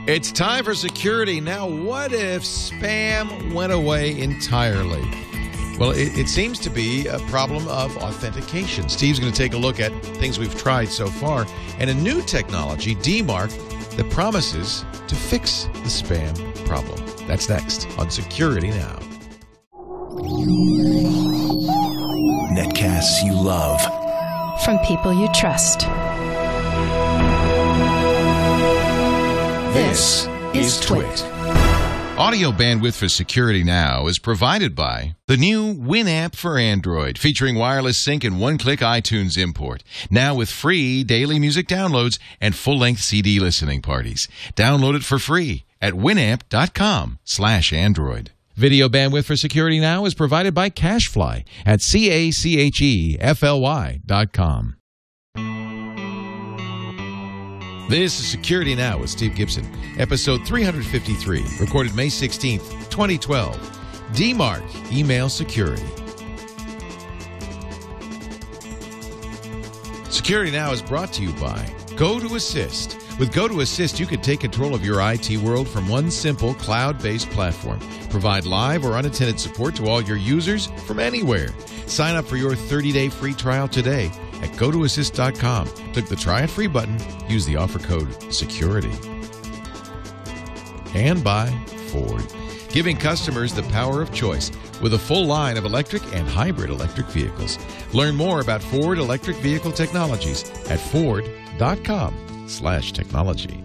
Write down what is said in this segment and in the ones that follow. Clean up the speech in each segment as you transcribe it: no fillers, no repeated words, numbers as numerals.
It's time for security. Now, what if spam went away entirely? Well, it seems to be a problem of authentication. Steve's going to take a look at things we've tried so far and a new technology, DMARC, that promises to fix the spam problem. That's next on Security Now. Netcasts you love. From people you trust. This is TWiT. Audio bandwidth for Security Now is provided by the new Winamp for Android, featuring wireless sync and one-click iTunes import. Now with free daily music downloads and full-length CD listening parties. Download it for free at winamp.com/Android. Video bandwidth for Security Now is provided by CacheFly at CacheFly.com. This is Security Now with Steve Gibson, episode 353, recorded May 16th, 2012. DMARC, email security. Security Now is brought to you by GoToAssist. With GoToAssist, you can take control of your IT world from one simple cloud-based platform. Provide live or unattended support to all your users from anywhere. Sign up for your 30-day free trial today at GoToAssist.com. Click the Try It Free button. Use the offer code SECURITY. And by Ford, giving customers the power of choice with a full line of electric and hybrid electric vehicles. Learn more about Ford electric vehicle technologies at Ford.com/technology.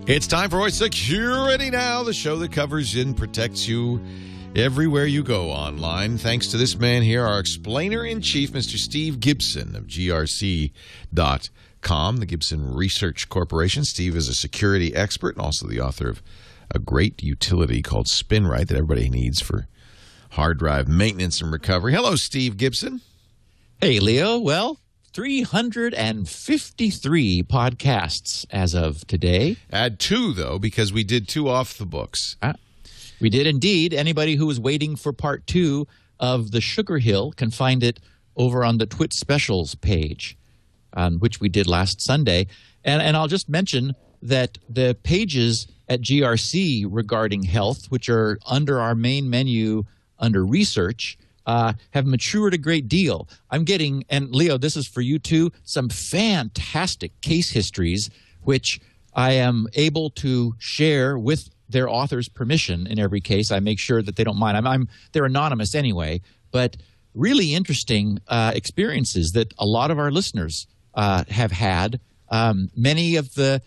It's time for Security Now, the show that covers and protects you everywhere you go online. Thanks to this man here, our explainer-in-chief, Mr. Steve Gibson of GRC.com, the Gibson Research Corporation. Steve is a security expert and also the author of a great utility called Spinrite that everybody needs for hard drive maintenance and recovery. Hello, Steve Gibson. Hey, Leo. Well, 353 podcasts as of today. Add 2, though, because we did 2 off the books. We did indeed. Anybody who was waiting for part 2 of the Sugar Hill can find it over on the TWiT Specials page, which we did last Sunday. And I'll just mention that the pages at GRC regarding health, which are under our main menu under research, have matured a great deal. I'm getting, and Leo, this is for you too, some fantastic case histories, which I am able to share with their author's permission. In every case, I make sure that they don't mind. They're anonymous anyway, but really interesting experiences that a lot of our listeners have had. Many of the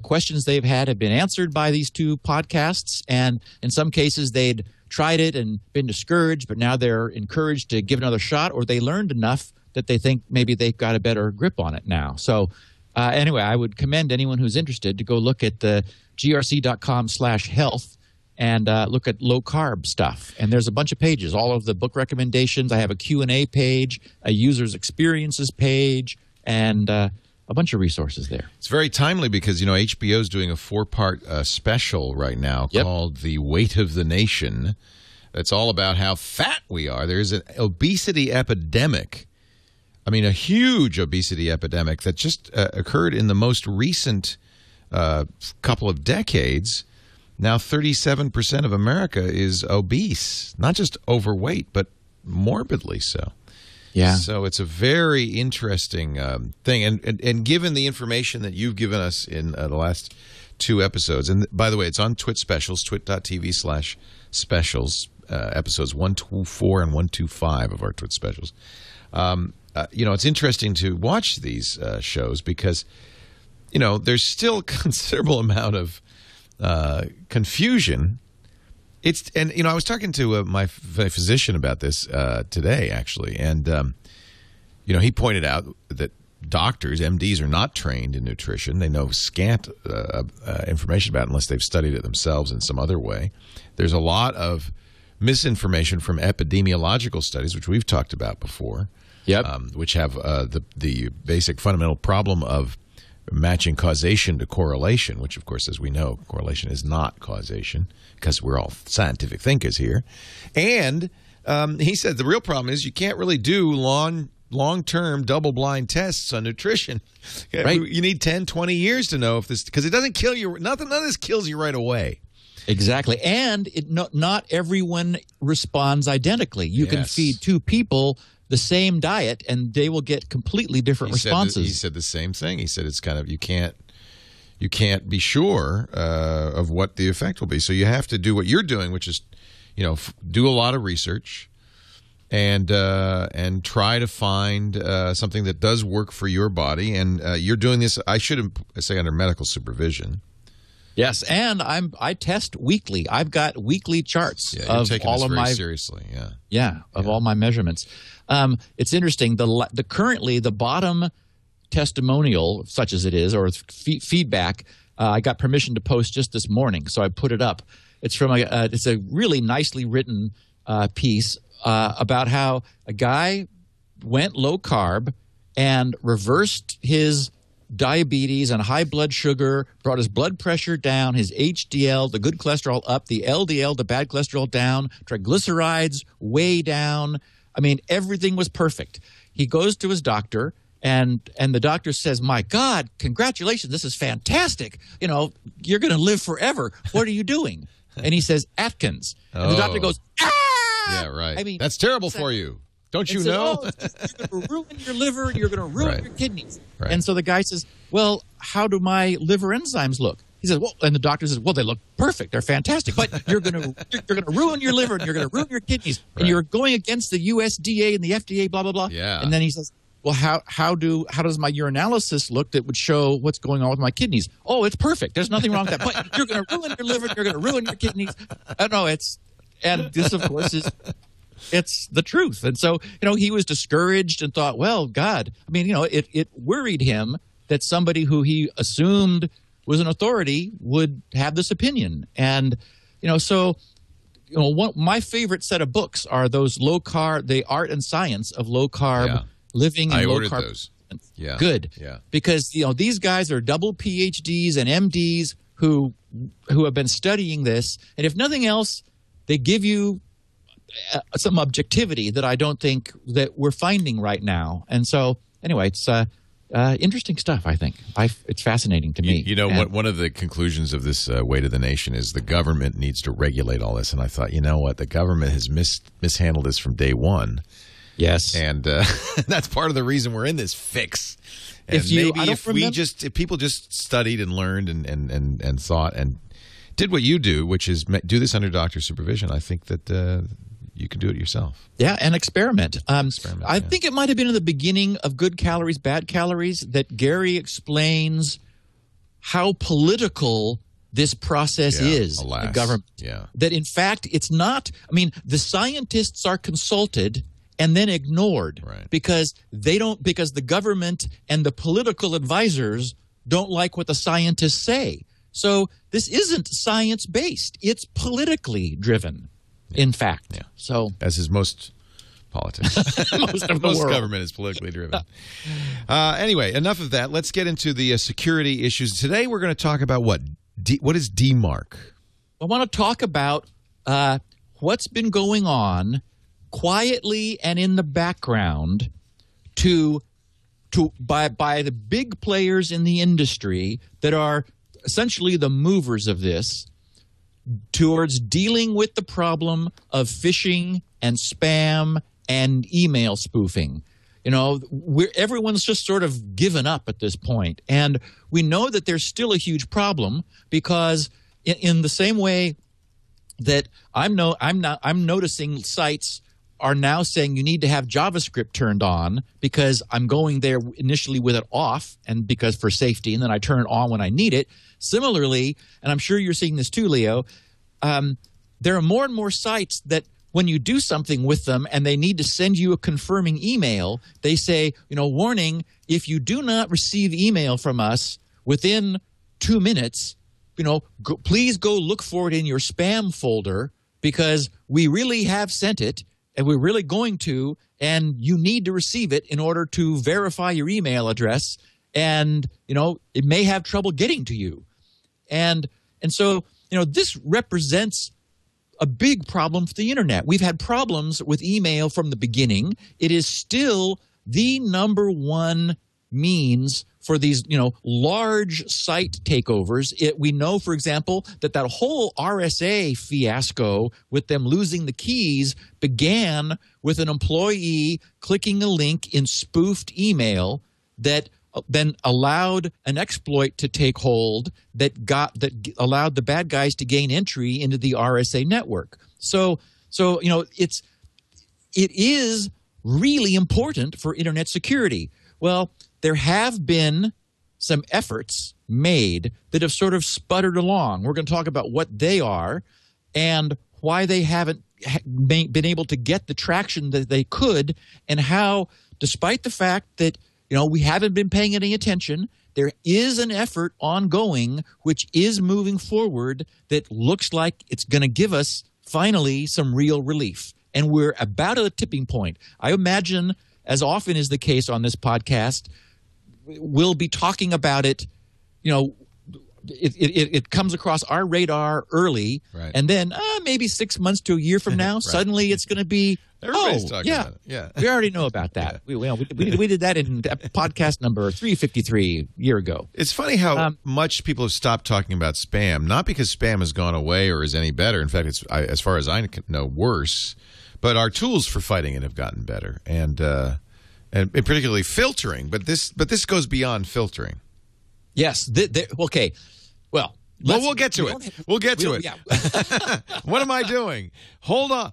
questions they've had have been answered by these 2 podcasts, and in some cases they'd tried it and been discouraged, but now they're encouraged to give it another shot, or they learned enough that they think maybe they've got a better grip on it now. So anyway, I would commend anyone who's interested to go look at the grc.com/health and look at low-carb stuff. And there's a bunch of pages, all of the book recommendations. I have a Q&A page, a user's experiences page, and a bunch of resources there. It's very timely because, HBO is doing a 4-part special right now called The Weight of the Nation. It's all about how fat we are. There's an obesity epidemic. I mean, a huge obesity epidemic that just occurred in the most recent couple of decades. Now 37% of America is obese, not just overweight, but morbidly so. Yeah. So it's a very interesting thing. And given the information that you've given us in the last 2 episodes, and by the way, it's on TWiT Specials, twit.tv/specials, episodes 124 and 125 of our TWiT Specials. It's interesting to watch these shows because, there's still a considerable amount of confusion. I was talking to my physician about this today, actually, and he pointed out that doctors, MDs, are not trained in nutrition. They know scant information about it unless they've studied it themselves in some other way. There's a lot of misinformation from epidemiological studies, which we've talked about before, which have the basic fundamental problem of matching causation to correlation, which, of course, as we know, correlation is not causation because we're all scientific thinkers here. And he said the real problem is you can't really do long-term double-blind tests on nutrition. Right. You need 10, 20 years to know if this, because it doesn't kill you. None of this kills you right away. Exactly. And not everyone responds identically. You can Yes. feed two people the same diet, and they will get completely different responses. He said the same thing. He said it's kind of you can't be sure of what the effect will be. So you have to do what you're doing, which is, do a lot of research and try to find something that does work for your body. And you're doing this, I should say, under medical supervision. Yes, and I test weekly. I've got weekly charts You're of taking all this of very my seriously. all my measurements. It's interesting. Currently the bottom testimonial, such as it is, or feedback, I got permission to post just this morning, so I put it up. It's from it's a really nicely written piece about how a guy went low carb and reversed his diabetes and high blood sugar, brought his blood pressure down, his HDL, the good cholesterol up, the LDL, the bad cholesterol down, triglycerides way down. I mean, everything was perfect. He goes to his doctor, and the doctor says, "My God, congratulations, this is fantastic. You're going to live forever. What are you doing?" And he says, "Atkins." And the doctor goes, "Ah!" Yeah, right. I mean, that's terrible for you. Don't you know? You're going to ruin your liver, and you're going to ruin Right. your kidneys. Right. And so the guy says, "Well, how do my liver enzymes look?" He says, "Well," and the doctor says, "Well, they look perfect. They're fantastic. But you're going to ruin your liver, and you're going to ruin your kidneys, and Right. you're going against the USDA and the FDA, blah blah blah." Yeah. And then he says, "Well, how does my urinalysis look that would show what's going on with my kidneys?" "Oh, it's perfect. There's nothing wrong with that. But you're going to ruin your liver. You're going to ruin your kidneys." And this, of course, it's the truth. And so, he was discouraged and thought, well, God, I mean, it worried him that somebody who he assumed was an authority would have this opinion. And, my favorite set of books are those low carb, the art and science of low carb living and I low ordered carb. those. Yeah. Good. Yeah. Because, these guys are double PhDs and MDs who have been studying this. And if nothing else, they give you some objectivity that I don't think that we're finding right now. And so, anyway, it's interesting stuff, I think. It's fascinating to me. One of the conclusions of this Weight of the Nation is the government needs to regulate all this. And I thought, you know what? The government has mishandled this from day one. Yes. And that's part of the reason we're in this fix. And if people just studied and learned and thought and did what you do, which is do this under doctor supervision, I think that you can do it yourself. Yeah, and experiment. I think it might have been in the beginning of Good Calories, Bad Calories that Gary explains how political this process is, alas. the government. Yeah. That, in fact, it's not – I mean, the scientists are consulted and then ignored because the government and the political advisors don't like what the scientists say. So this isn't science-based. It's politically driven. In fact, so as is most politics, most government is politically driven. Anyway, enough of that. Let's get into the security issues. Today, we're going to talk about what is DMARC. I want to talk about what's been going on quietly and in the background by the big players in the industry that are essentially the movers of this, towards dealing with the problem of phishing and spam and email spoofing. Everyone's just sort of given up at this point. And we know that there's still a huge problem because in the same way that I'm noticing sites are now saying you need to have JavaScript turned on because I'm going there initially with it off and because for safety, and then I turn it on when I need it. Similarly, and I'm sure you're seeing this too, Leo, there are more and more sites that when you do something with them and they need to send you a confirming email, they say, warning, if you do not receive email from us within 2 minutes, please go look for it in your spam folder because we really have sent it and we're really going to, and you need to receive it in order to verify your email address, and it may have trouble getting to you. And so, this represents a big problem for the internet. We've had problems with email from the beginning. It is still the number one means for these, large site takeovers. We know, for example, that whole RSA fiasco with them losing the keys began with an employee clicking a link in spoofed email that then allowed an exploit to take hold that allowed the bad guys to gain entry into the RSA network. So it is really important for internet security. Well, there have been some efforts made that have sort of sputtered along. We're going to talk about what they are and why they haven't been able to get the traction that they could, and how, despite the fact that we haven't been paying any attention, there is an effort ongoing which is moving forward that looks like it's going to give us finally some real relief. And we're about at a tipping point. I imagine, as often is the case on this podcast, we'll be talking about it. It comes across our radar early, right, and then maybe 6 months to a year from now, right, suddenly it's going to be, everybody's talking about it. Yeah, we already know about that. Yeah. We did that in podcast number 353 a year ago. It's funny how much people have stopped talking about spam, not because spam has gone away or is any better. In fact, it's, as far as I know, worse. But our tools for fighting it have gotten better, and particularly filtering. But this goes beyond filtering. Yes. Okay. Well, we'll get to it. We'll get to it. Yeah. What am I doing? Hold on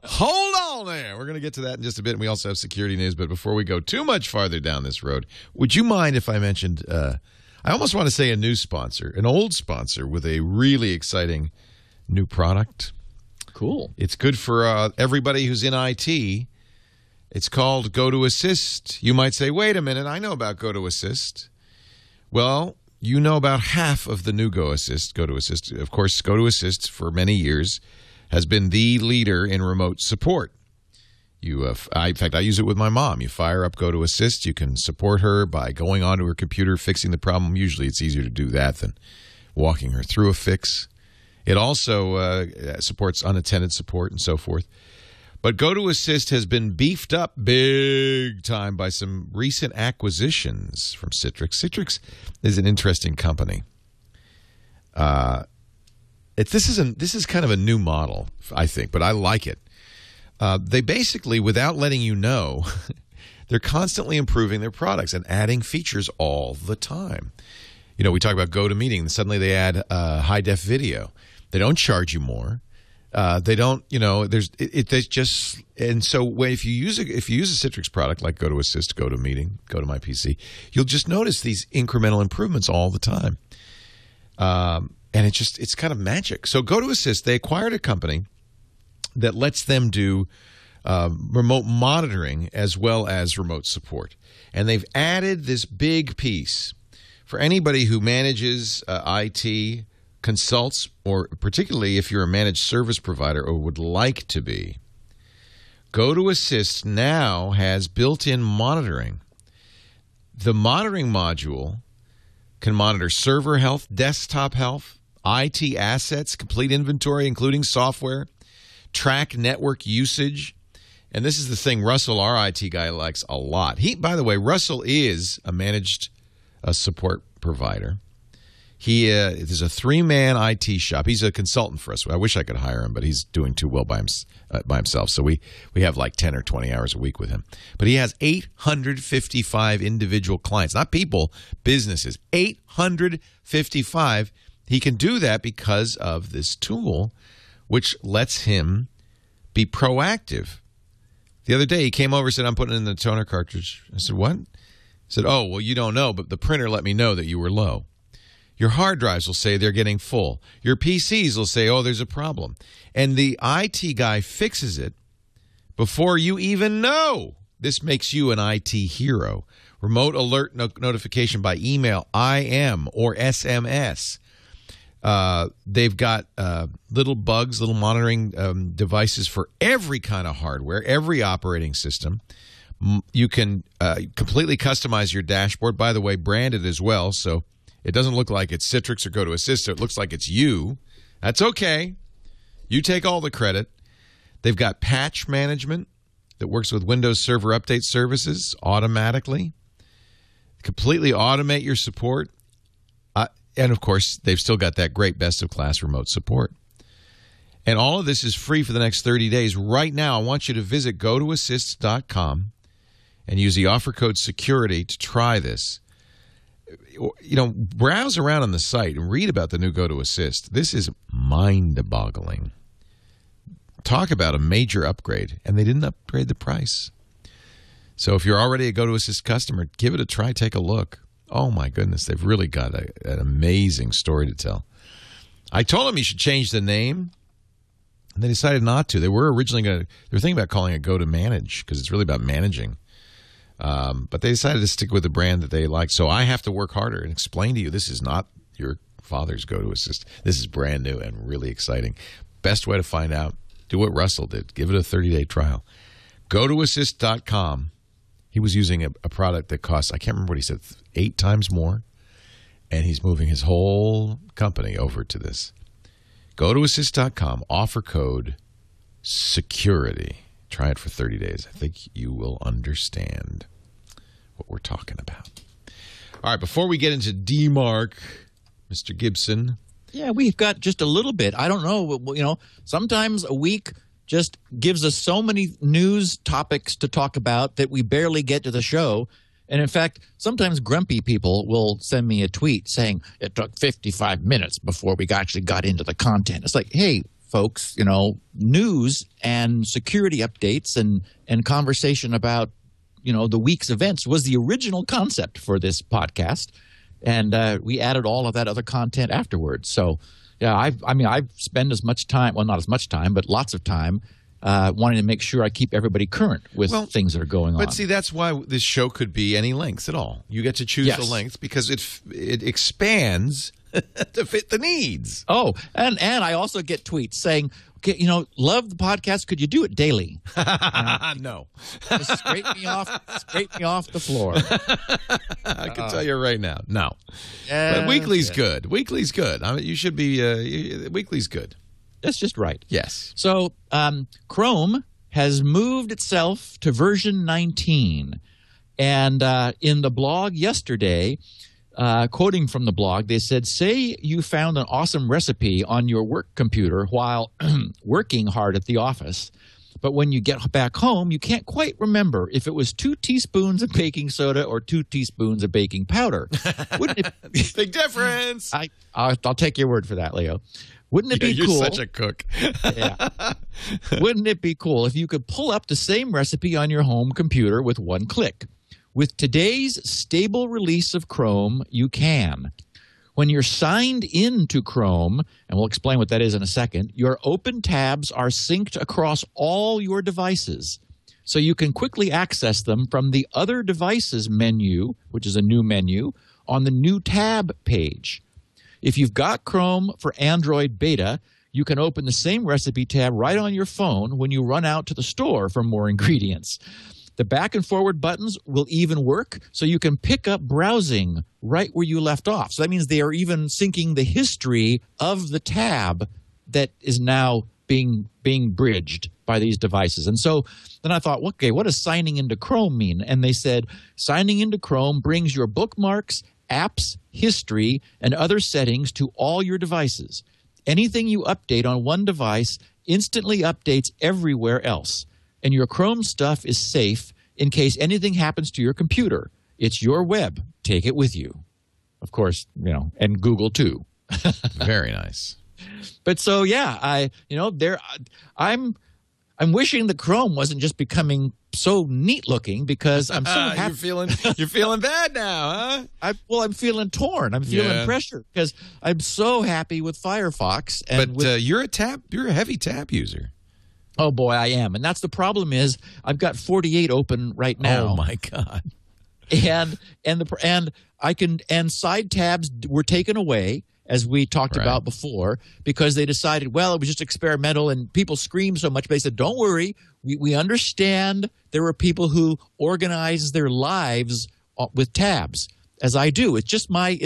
there. We're going to get to that in just a bit. And we also have security news. But before we go too much farther down this road, would you mind if I mentioned, I almost want to say a new sponsor, an old sponsor with a really exciting new product. Cool. It's good for everybody who's in IT. It's called GoToAssist. You might say, wait a minute, I know about GoToAssist. Well, you know about half of the new GoToAssist. Of course, GoToAssist for many years has been the leader in remote support. In fact, I use it with my mom. You fire up GoToAssist. You can support her by going onto her computer, fixing the problem. Usually it's easier to do that than walking her through a fix. It also supports unattended support and so forth. But GoToAssist has been beefed up big time by some recent acquisitions from Citrix. Citrix is an interesting company. This is kind of a new model, I think, but I like it. They basically, without letting you know, they're constantly improving their products and adding features all the time. We talk about GoToMeeting, and suddenly they add high-def video. They don't charge you more. They don't, there's just, and so if you use a Citrix product like GoToAssist, GoToMeeting, GoToMyPC, you'll just notice these incremental improvements all the time. And it's kind of magic. So GoToAssist, they acquired a company that lets them do remote monitoring as well as remote support. And they've added this big piece for anybody who manages IT, consults, or particularly if you're a managed service provider or would like to be. GoToAssist now has built-in monitoring. The monitoring module can monitor server health, desktop health, IT assets, complete inventory, including software, track network usage. And this is the thing Russell, our IT guy, likes a lot. By the way, Russell is a managed support provider. He is a 3-man IT shop. He's a consultant for us. I wish I could hire him, but he's doing too well by himself. So we have like 10 or 20 hours a week with him. But he has 855 individual clients, not people, businesses. 855. He can do that because of this tool, which lets him be proactive. The other day, he came over and said, I'm putting in the toner cartridge. I said, what? He said, oh, well, you don't know, but the printer let me know that you were low. Your hard drives will say they're getting full. Your PCs will say, oh, there's a problem. And the IT guy fixes it before you even know. This makes you an IT hero. Remote alert notification by email, IM, or SMS. They've got little bugs, little monitoring devices for every kind of hardware, every operating system. You can completely customize your dashboard, by the way, branded as well, so it doesn't look like it's Citrix or GoToAssist. It looks like it's you. That's okay. You take all the credit. They've got patch management, that works with Windows Server Update services automatically. Completely automate your support. And, of course, they've still got that great best-of-class remote support. And all of this is free for the next 30 days. Right now, I want you to visit gotoassist.com and use the offer code SECURITY to try this. You know, browse around on the site and read about the new GoToAssist. This is mind-boggling. Talk about a major upgrade, and they didn't upgrade the price. So if you're already a GoToAssist customer, give it a try. Take a look. Oh, my goodness. They've really got an amazing story to tell. I told them you should change the name, and they decided not to. They were originally they were thinking about calling it GoToManage because it's really about managing. But they decided to stick with the brand that they like. So I have to work harder and explain to you this is not your father's GoToAssist. This is brand new and really exciting. Best way to find out, do what Russell did. Give it a 30-day trial. GoToAssist.com. He was using a product that costs, I can't remember what he said, 8 times more. And he's moving his whole company over to this. GoToAssist.com. Offer code SECURITY. Try it for 30 days. I think you will understand what we're talking about. All right, before we get into DMARC, Mr. Gibson. Yeah, we've got just a little bit. I don't know. You know, sometimes a week just gives us so many news topics to talk about that we barely get to the show. And in fact, sometimes grumpy people will send me a tweet saying it took 55 minutes before we actually got into the content. It's like, hey, folks, you know, news and security updates and conversation about, you know, the week's events was the original concept for this podcast. And we added all of that other content afterwards. So, yeah, I've spent as much time, well, not as much time, but lots of time wanting to make sure I keep everybody current with things that are going on. But see, that's why this show could be any length at all. You get to choose the length because it expands to fit the needs. Oh, and I also get tweets saying, okay, you know, love the podcast. Could you do it daily? No. Just scrape me off the floor. I can tell you right now, no. But weekly's good. Weekly's good. I mean, you should be. Weekly's good. That's just right. Yes. So Chrome has moved itself to version 19, and in the blog yesterday. Quoting from the blog, they said, say you found an awesome recipe on your work computer while working hard at the office, but when you get back home, you can't quite remember if it was 2 teaspoons of baking soda or 2 teaspoons of baking powder. Wouldn't it big difference? I'll take your word for that, Leo. Wouldn't it be cool? You're such a cook. Yeah. Wouldn't it be cool if you could pull up the same recipe on your home computer with one click? With today's stable release of Chrome, you can. When you're signed into Chrome, and we'll explain what that is in a second, your open tabs are synced across all your devices. So you can quickly access them from the Other Devices menu, which is a new menu, on the New Tab page. If you've got Chrome for Android Beta, you can open the same recipe tab right on your phone when you run out to the store for more ingredients. The back and forward buttons will even work, so you can pick up browsing right where you left off. So that means they are even syncing the history of the tab that is now being bridged by these devices. And so then I thought, okay, what does signing into Chrome mean? And they said, signing into Chrome brings your bookmarks, apps, history, and other settings to all your devices. Anything you update on one device instantly updates everywhere else. And your Chrome stuff is safe in case anything happens to your computer. It's your web. Take it with you. Of course, you know, and Google too. Very nice. But so yeah, I'm wishing the Chrome wasn't just becoming so neat looking because I'm so happy. You're feeling bad now, huh? I'm feeling torn. I'm feeling pressure because I'm so happy with Firefox. And you're a heavy tab user. Oh, boy, I am. And that's the problem is I've got 48 open right now. Oh, my God. And side tabs were taken away, as we talked about before, because they decided, well, it was just experimental and people screamed so much. But they said, don't worry. We understand there are people who organize their lives with tabs, as I do. It's just my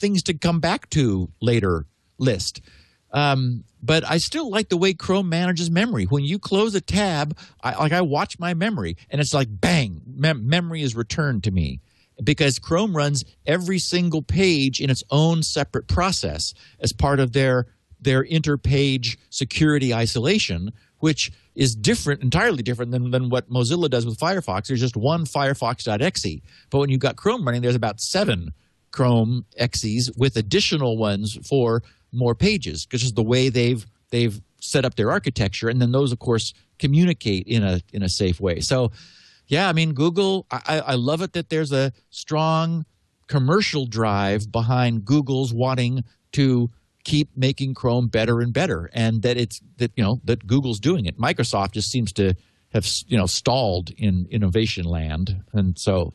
things to come back to later list. But I still like the way Chrome manages memory. When you close a tab, I watch my memory, and it's like, bang, memory is returned to me. Because Chrome runs every single page in its own separate process as part of their interpage security isolation, which is different, entirely different than what Mozilla does with Firefox. There's just one Firefox.exe. But when you've got Chrome running, there's about 7 Chrome exes with additional ones for more pages, because it's the way they've set up their architecture, and then those, of course, communicate in a safe way. So, yeah, I mean, Google, I love it that there's a strong commercial drive behind Google's wanting to keep making Chrome better and better, and that Google's doing it. Microsoft just seems to have stalled in innovation land, and so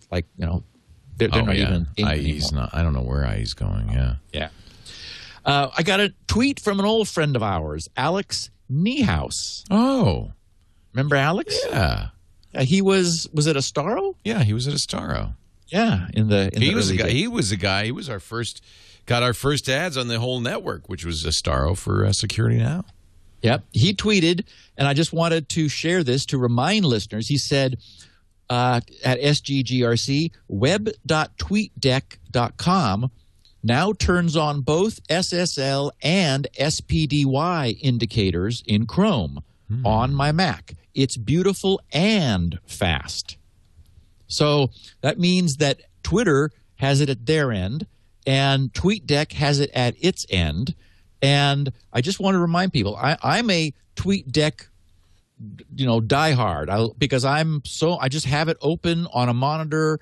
they're not even IE's not. I don't know where IE's going. Yeah. I got a tweet from an old friend of ours, Alex Niehaus. Oh, remember Alex? Yeah. He was it Astaro? Yeah, he was at Astaro. Yeah, He was the guy. He was got our first ads on the whole network, which was Astaro for Security Now. Yep. He tweeted, and I just wanted to share this to remind listeners. He said at SGGRC, web.tweetdeck.com now turns on both SSL and SPDY indicators in Chrome on my Mac. It's beautiful and fast. So that means that Twitter has it at their end, and TweetDeck has it at its end. And I just want to remind people, I'm a TweetDeck, diehard, because I just have it open on a monitor,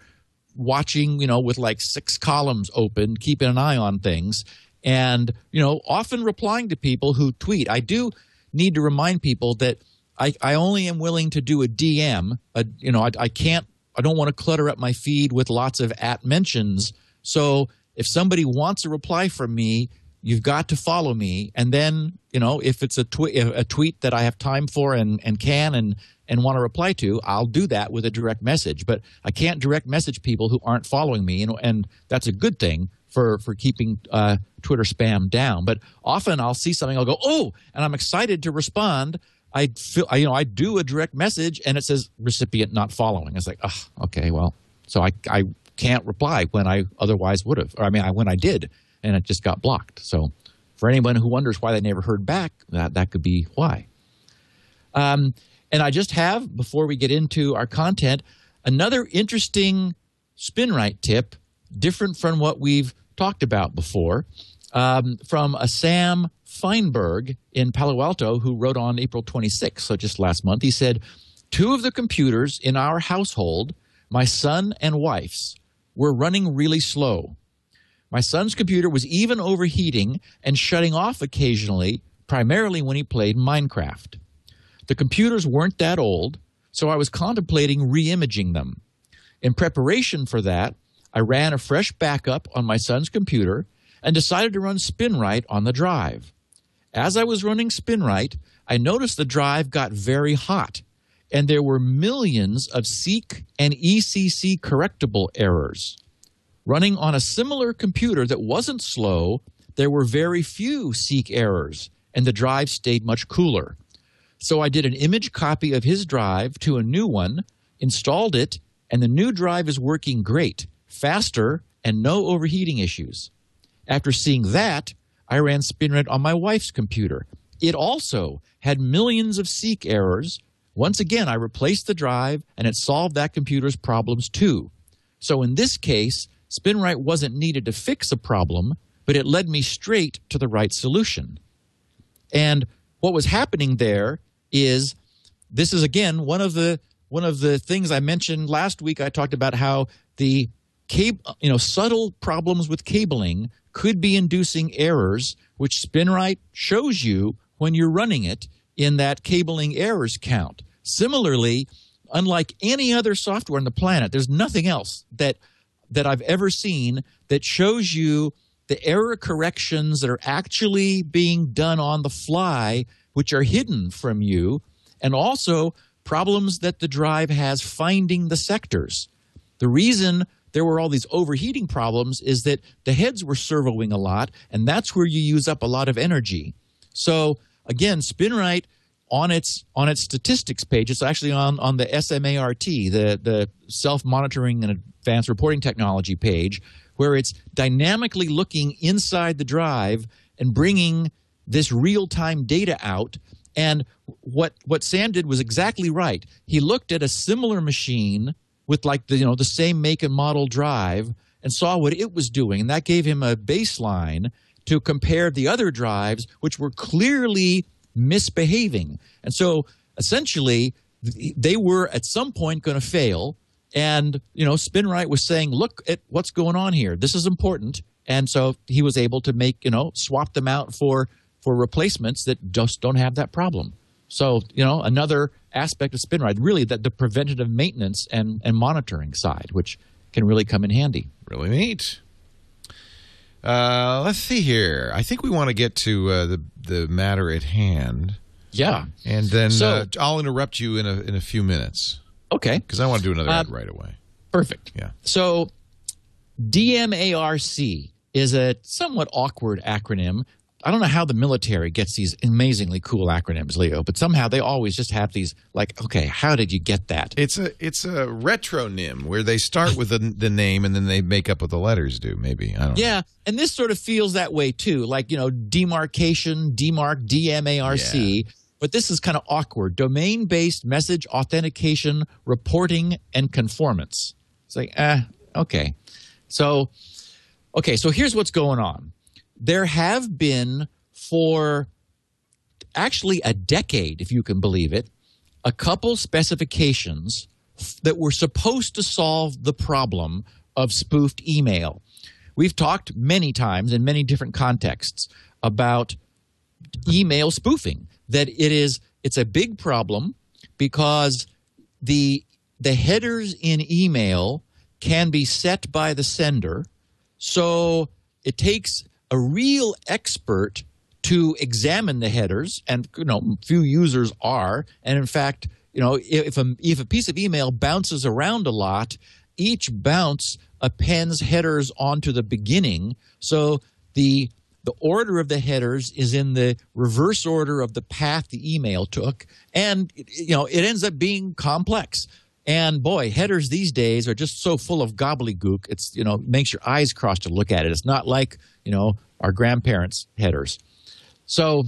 watching, with like 6 columns open, keeping an eye on things, and often replying to people who tweet. I do need to remind people that I only am willing to do a DM. I don't want to clutter up my feed with lots of @ mentions. So if somebody wants a reply from me, you've got to follow me. And then, if it's a tweet that I have time for and want to reply to, I'll do that with a direct message. But I can't direct message people who aren't following me, and that's a good thing for keeping Twitter spam down. But often I'll see something, I'll go, oh, and I'm excited to respond. I do a direct message, and it says recipient not following. It's like, oh, okay, well, so I can't reply when I otherwise would have. Or when I did, and it just got blocked. So for anyone who wonders why they never heard back, that could be why. And I just have, before we get into our content, another interesting Spinrite tip, different from what we've talked about before, from a Sam Feinberg in Palo Alto, who wrote on April 26th, so just last month. He said, 2 of the computers in our household, my son and wife's, were running really slow. My son's computer was even overheating and shutting off occasionally, primarily when he played Minecraft. The computers weren't that old, so I was contemplating re-imaging them. In preparation for that, I ran a fresh backup on my son's computer and decided to run Spinrite on the drive. As I was running Spinrite, I noticed the drive got very hot, and there were millions of Seek and ECC correctable errors. Running on a similar computer that wasn't slow, there were very few Seek errors, and the drive stayed much cooler. So I did an image copy of his drive to a new one, installed it, and the new drive is working great, faster, and no overheating issues. After seeing that, I ran Spinrite on my wife's computer. It also had millions of Seek errors. Once again, I replaced the drive, and it solved that computer's problems too. So in this case, Spinrite wasn't needed to fix a problem, but it led me straight to the right solution. And what was happening there is, this is again one of the things I mentioned last week. I talked about how the subtle problems with cabling could be inducing errors, which Spinrite shows you when you're running it in that cabling errors count. Similarly, unlike any other software on the planet, there's nothing else that I've ever seen that shows you the error corrections that are actually being done on the fly, which are hidden from you, and also problems that the drive has finding the sectors. The reason there were all these overheating problems is that the heads were servoing a lot, and that's where you use up a lot of energy. So again, Spinrite on its statistics page, it's actually on the SMART, the self-monitoring and advanced reporting technology page, where it's dynamically looking inside the drive and bringing this real-time data out. And what Sam did was exactly right. He looked at a similar machine with like the same make and model drive and saw what it was doing, and that gave him a baseline to compare the other drives, which were clearly misbehaving. And so essentially they were at some point going to fail, and Spinrite was saying, look at what's going on here, this is important. And so he was able to make swap them out for replacements that just don't have that problem. So another aspect of Spinrite, really, that the preventative maintenance and monitoring side, which can really come in handy. Really neat. Let's see here. I think we want to get to the matter at hand. Yeah. And then I'll interrupt you in a few minutes. Okay. Because I want to do another ad right away. Perfect. Yeah. So DMARC is a somewhat awkward acronym. I don't know how the military gets these amazingly cool acronyms, Leo, but somehow they always just have these okay, how did you get that? It's a retronym where they start with the name and then they make up what the letters do, maybe. I don't know. Yeah, and this sort of feels that way too, like, demarcation, DMARC, DMARC, yeah. But this is kind of awkward. Domain-based message authentication, reporting, and conformance. It's like, okay. So here's what's going on. There have been, for actually a decade, if you can believe it, a couple specifications that were supposed to solve the problem of spoofed email. We've talked many times in many different contexts about email spoofing, that it's a big problem because the headers in email can be set by the sender, so it takes a real expert to examine the headers, and few users are. And in fact, if a piece of email bounces around a lot, each bounce appends headers onto the beginning. So the order of the headers is in the reverse order of the path the email took, and it ends up being complex. And boy, headers these days are just so full of gobbledygook. It's makes your eyes cross to look at it. It's not like our grandparents' headers. So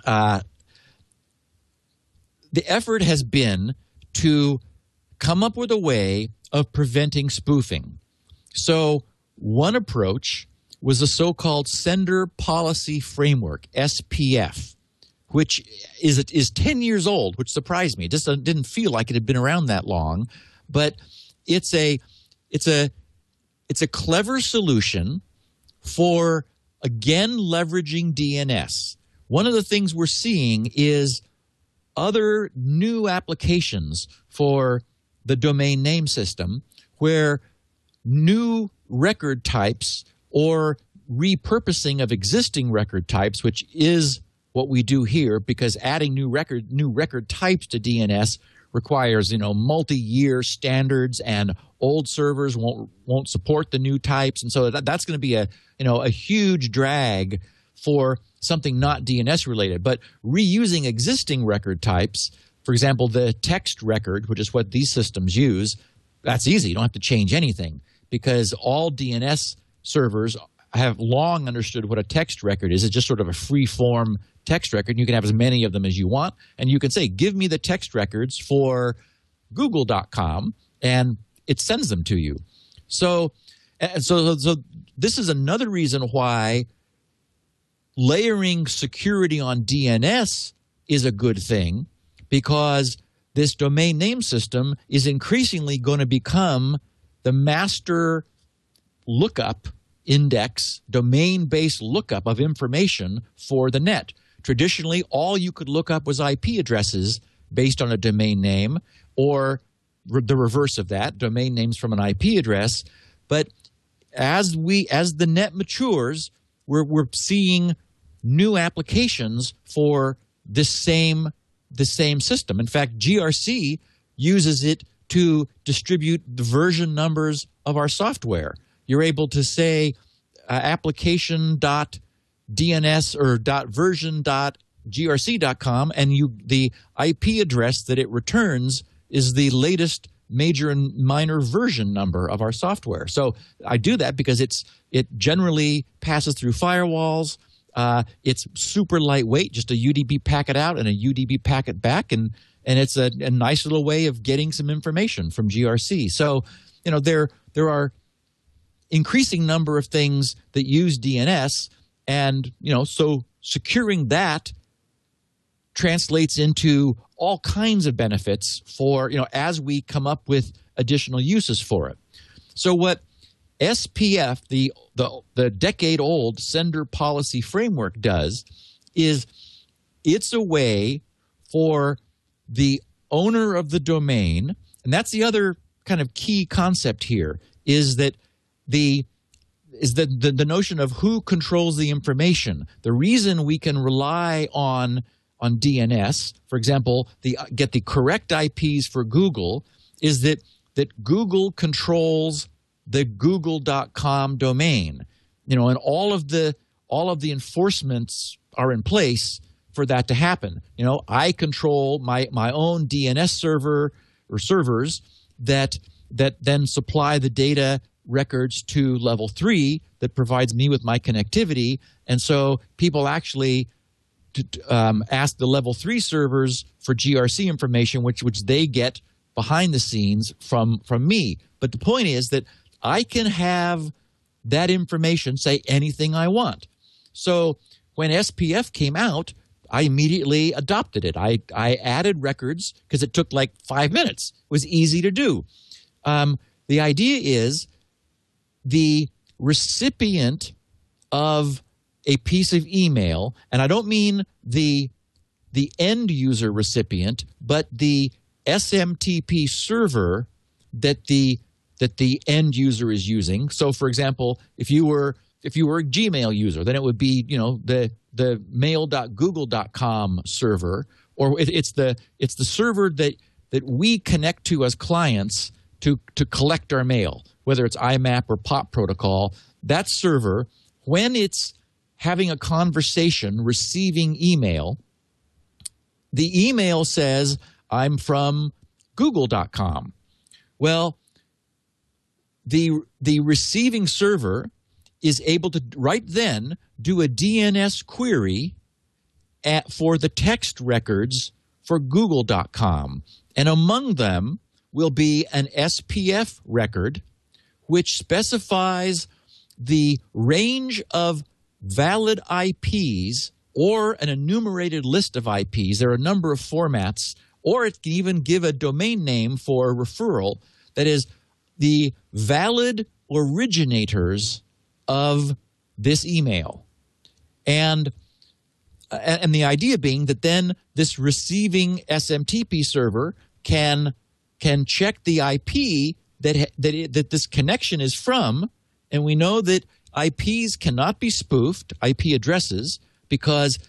the effort has been to come up with a way of preventing spoofing. So one approach was the so-called Sender Policy Framework, SPF, which is 10 years old, which surprised me. It just didn't feel like it had been around that long. But it's a clever solution for, again, leveraging DNS. One of the things we're seeing is other new applications for the domain name system where new record types or repurposing of existing record types, which is what we do here, because adding new record types to DNS requires multi-year standards, and old servers won't support the new types, and so that's going to be a huge drag for something not DNS related. But reusing existing record types, for example, the text record, which is what these systems use, that's easy. You don't have to change anything because all DNS servers have long understood what a text record is. It's just sort of a free-form text record. You can have as many of them as you want, and you can say, give me the text records for google.com, and it sends them to you. So this is another reason why layering security on DNS is a good thing, because this domain name system is increasingly going to become the master lookup index, domain-based lookup of information for the net. Traditionally, all you could look up was IP addresses based on a domain name, or the reverse of that, domain names from an IP address. But as the net matures, we're seeing new applications for this same system. In fact, GRC uses it to distribute the version numbers of our software. You're able to say application dot DNS or .version.grc.com, and the IP address that it returns is the latest major and minor version number of our software. So I do that because it generally passes through firewalls. It's super lightweight, just a UDP packet out and a UDP packet back, and it's a nice little way of getting some information from GRC. So, there are increasing number of things that use DNS, and so securing that translates into all kinds of benefits for as we come up with additional uses for it. So what SPF, the decade-old sender policy framework, does is it's a way for the owner of the domain, and that's the other kind of key concept here, is that the notion of who controls the information. The reason we can rely on DNS, for example, get the correct IPs for Google, is that Google controls the google.com domain, and all of the enforcements are in place for that to happen. I control my own DNS server or servers that then supply the data records to level 3 that provides me with my connectivity, and so people actually ask the level 3 servers for GRC information, which they get behind the scenes from me. But the point is that I can have that information say anything I want. So when SPF came out, I immediately adopted it. I added records because it took like 5 minutes. It was easy to do. The idea is the recipient of a piece of email, and I don't mean the end user recipient, but the SMTP server that the end user is using. So, for example, if you were a Gmail user, then it would be the mail.google.com server, or it's the server that we connect to as clients to collect our mail, whether it's IMAP or POP protocol. That server, when it's having a conversation, receiving email, the email says, I'm from google.com. Well, the receiving server is able to right then do a DNS query for the text records for google.com. And among them will be an SPF record, which specifies the range of valid IPs or an enumerated list of IPs. There are a number of formats, or it can even give a domain name for a referral. That is, the valid originators of this email. And the idea being that then this receiving SMTP server can check the IP that this connection is from, and we know that IPs cannot be spoofed, IP addresses, because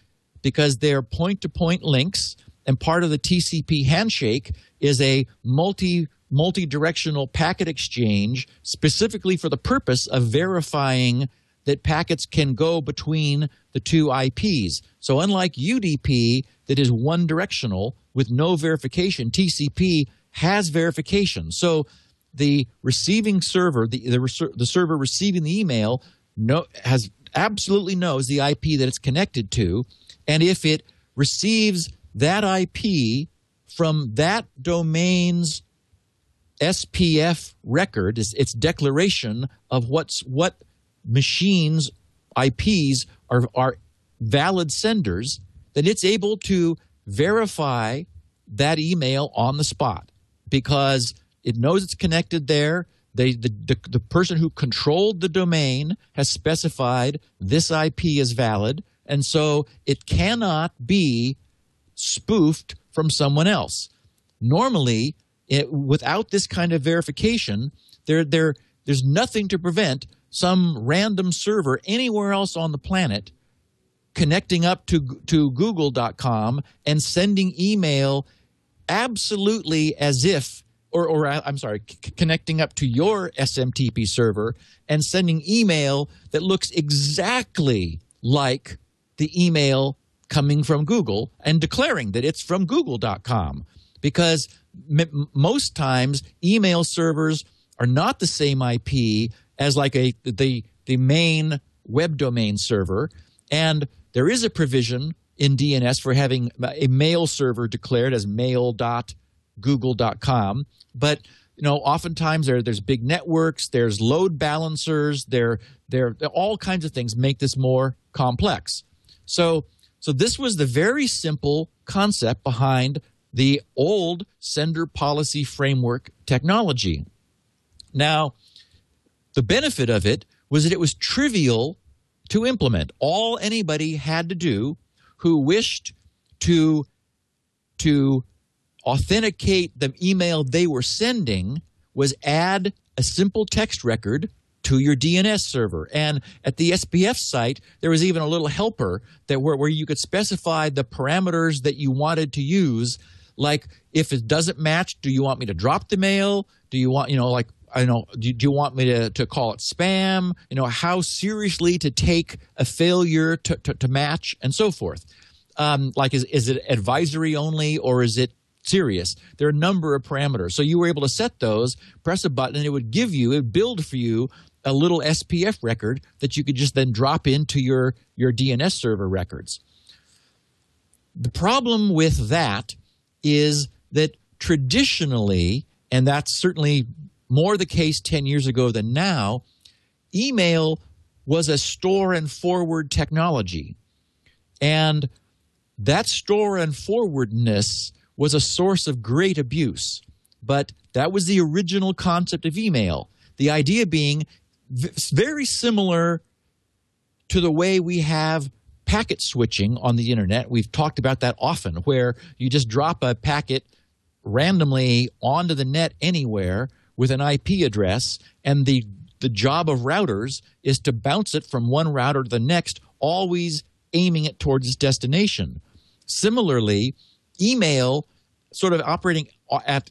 they're point-to-point links, and part of the TCP handshake is a multi-directional packet exchange specifically for the purpose of verifying that packets can go between the two IPs. So unlike UDP that is one-directional with no verification, TCP has verification. So the receiving server, the server receiving the email, absolutely knows the IP that it's connected to, and if it receives that IP from that domain's SPF record, its declaration of what machines' IPs are valid senders, then it's able to verify that email on the spot because it knows it's connected there. The person who controlled the domain has specified this IP is valid, and so it cannot be spoofed from someone else. Normally, without this kind of verification, there's nothing to prevent some random server anywhere else on the planet connecting up to google.com and sending email absolutely as if, connecting up to your SMTP server and sending email that looks exactly like the email coming from Google and declaring that it's from google.com, because most times email servers are not the same IP as like the main web domain server, and there is a provision in DNS for having a mail server declared as mail.google.com, but oftentimes there's big networks, there's load balancers, there all kinds of things make this more complex. So this was the very simple concept behind the old sender policy framework technology. Now, the benefit of it was that it was trivial to implement. All anybody had to do who wished to authenticate the email they were sending was add a simple text record to your DNS server. And at the SPF site, there was even a little helper that where you could specify the parameters that you wanted to use. Like, if it doesn't match, do you want me to drop the mail? Do you want, do you want me to call it spam? How seriously to take a failure to match, and so forth. Is it advisory only, or is it serious? There are a number of parameters. So you were able to set those, press a button, and it would build for you a little SPF record that you could just then drop into your DNS server records. The problem with that is that traditionally, and that's certainly more the case 10 years ago than now, email was a store and forward technology. And that store and forwardness was a source of great abuse. But that was the original concept of email. The idea being very similar to the way we have packet switching on the internet. We've talked about that often, where you just drop a packet randomly onto the net anywhere with an IP address, and the job of routers is to bounce it from one router to the next, always aiming it towards its destination. Similarly, email sort of operating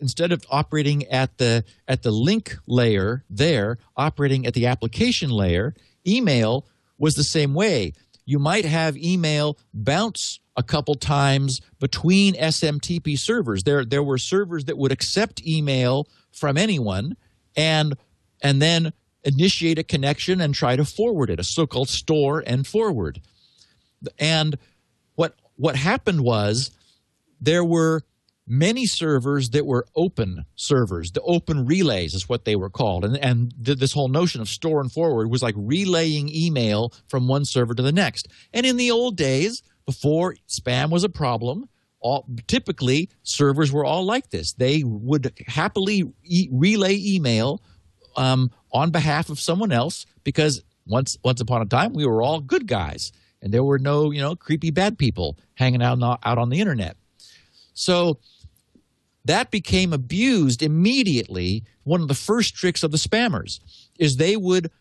instead of operating at the link layer there, operating at the application layer, email was the same way. You might have email bounce a couple times between SMTP servers. There were servers that would accept email from anyone and then initiate a connection and try to forward it, a so-called store and forward. And what happened was there were many servers that were open servers. The open relays is what they were called. And this whole notion of store and forward was like relaying email from one server to the next. And in the old days, before spam was a problem, typically servers were all like this. They would happily relay email on behalf of someone else, because once upon a time we were all good guys and there were no creepy bad people hanging out on the internet. So that became abused immediately. One of the first tricks of the spammers is they would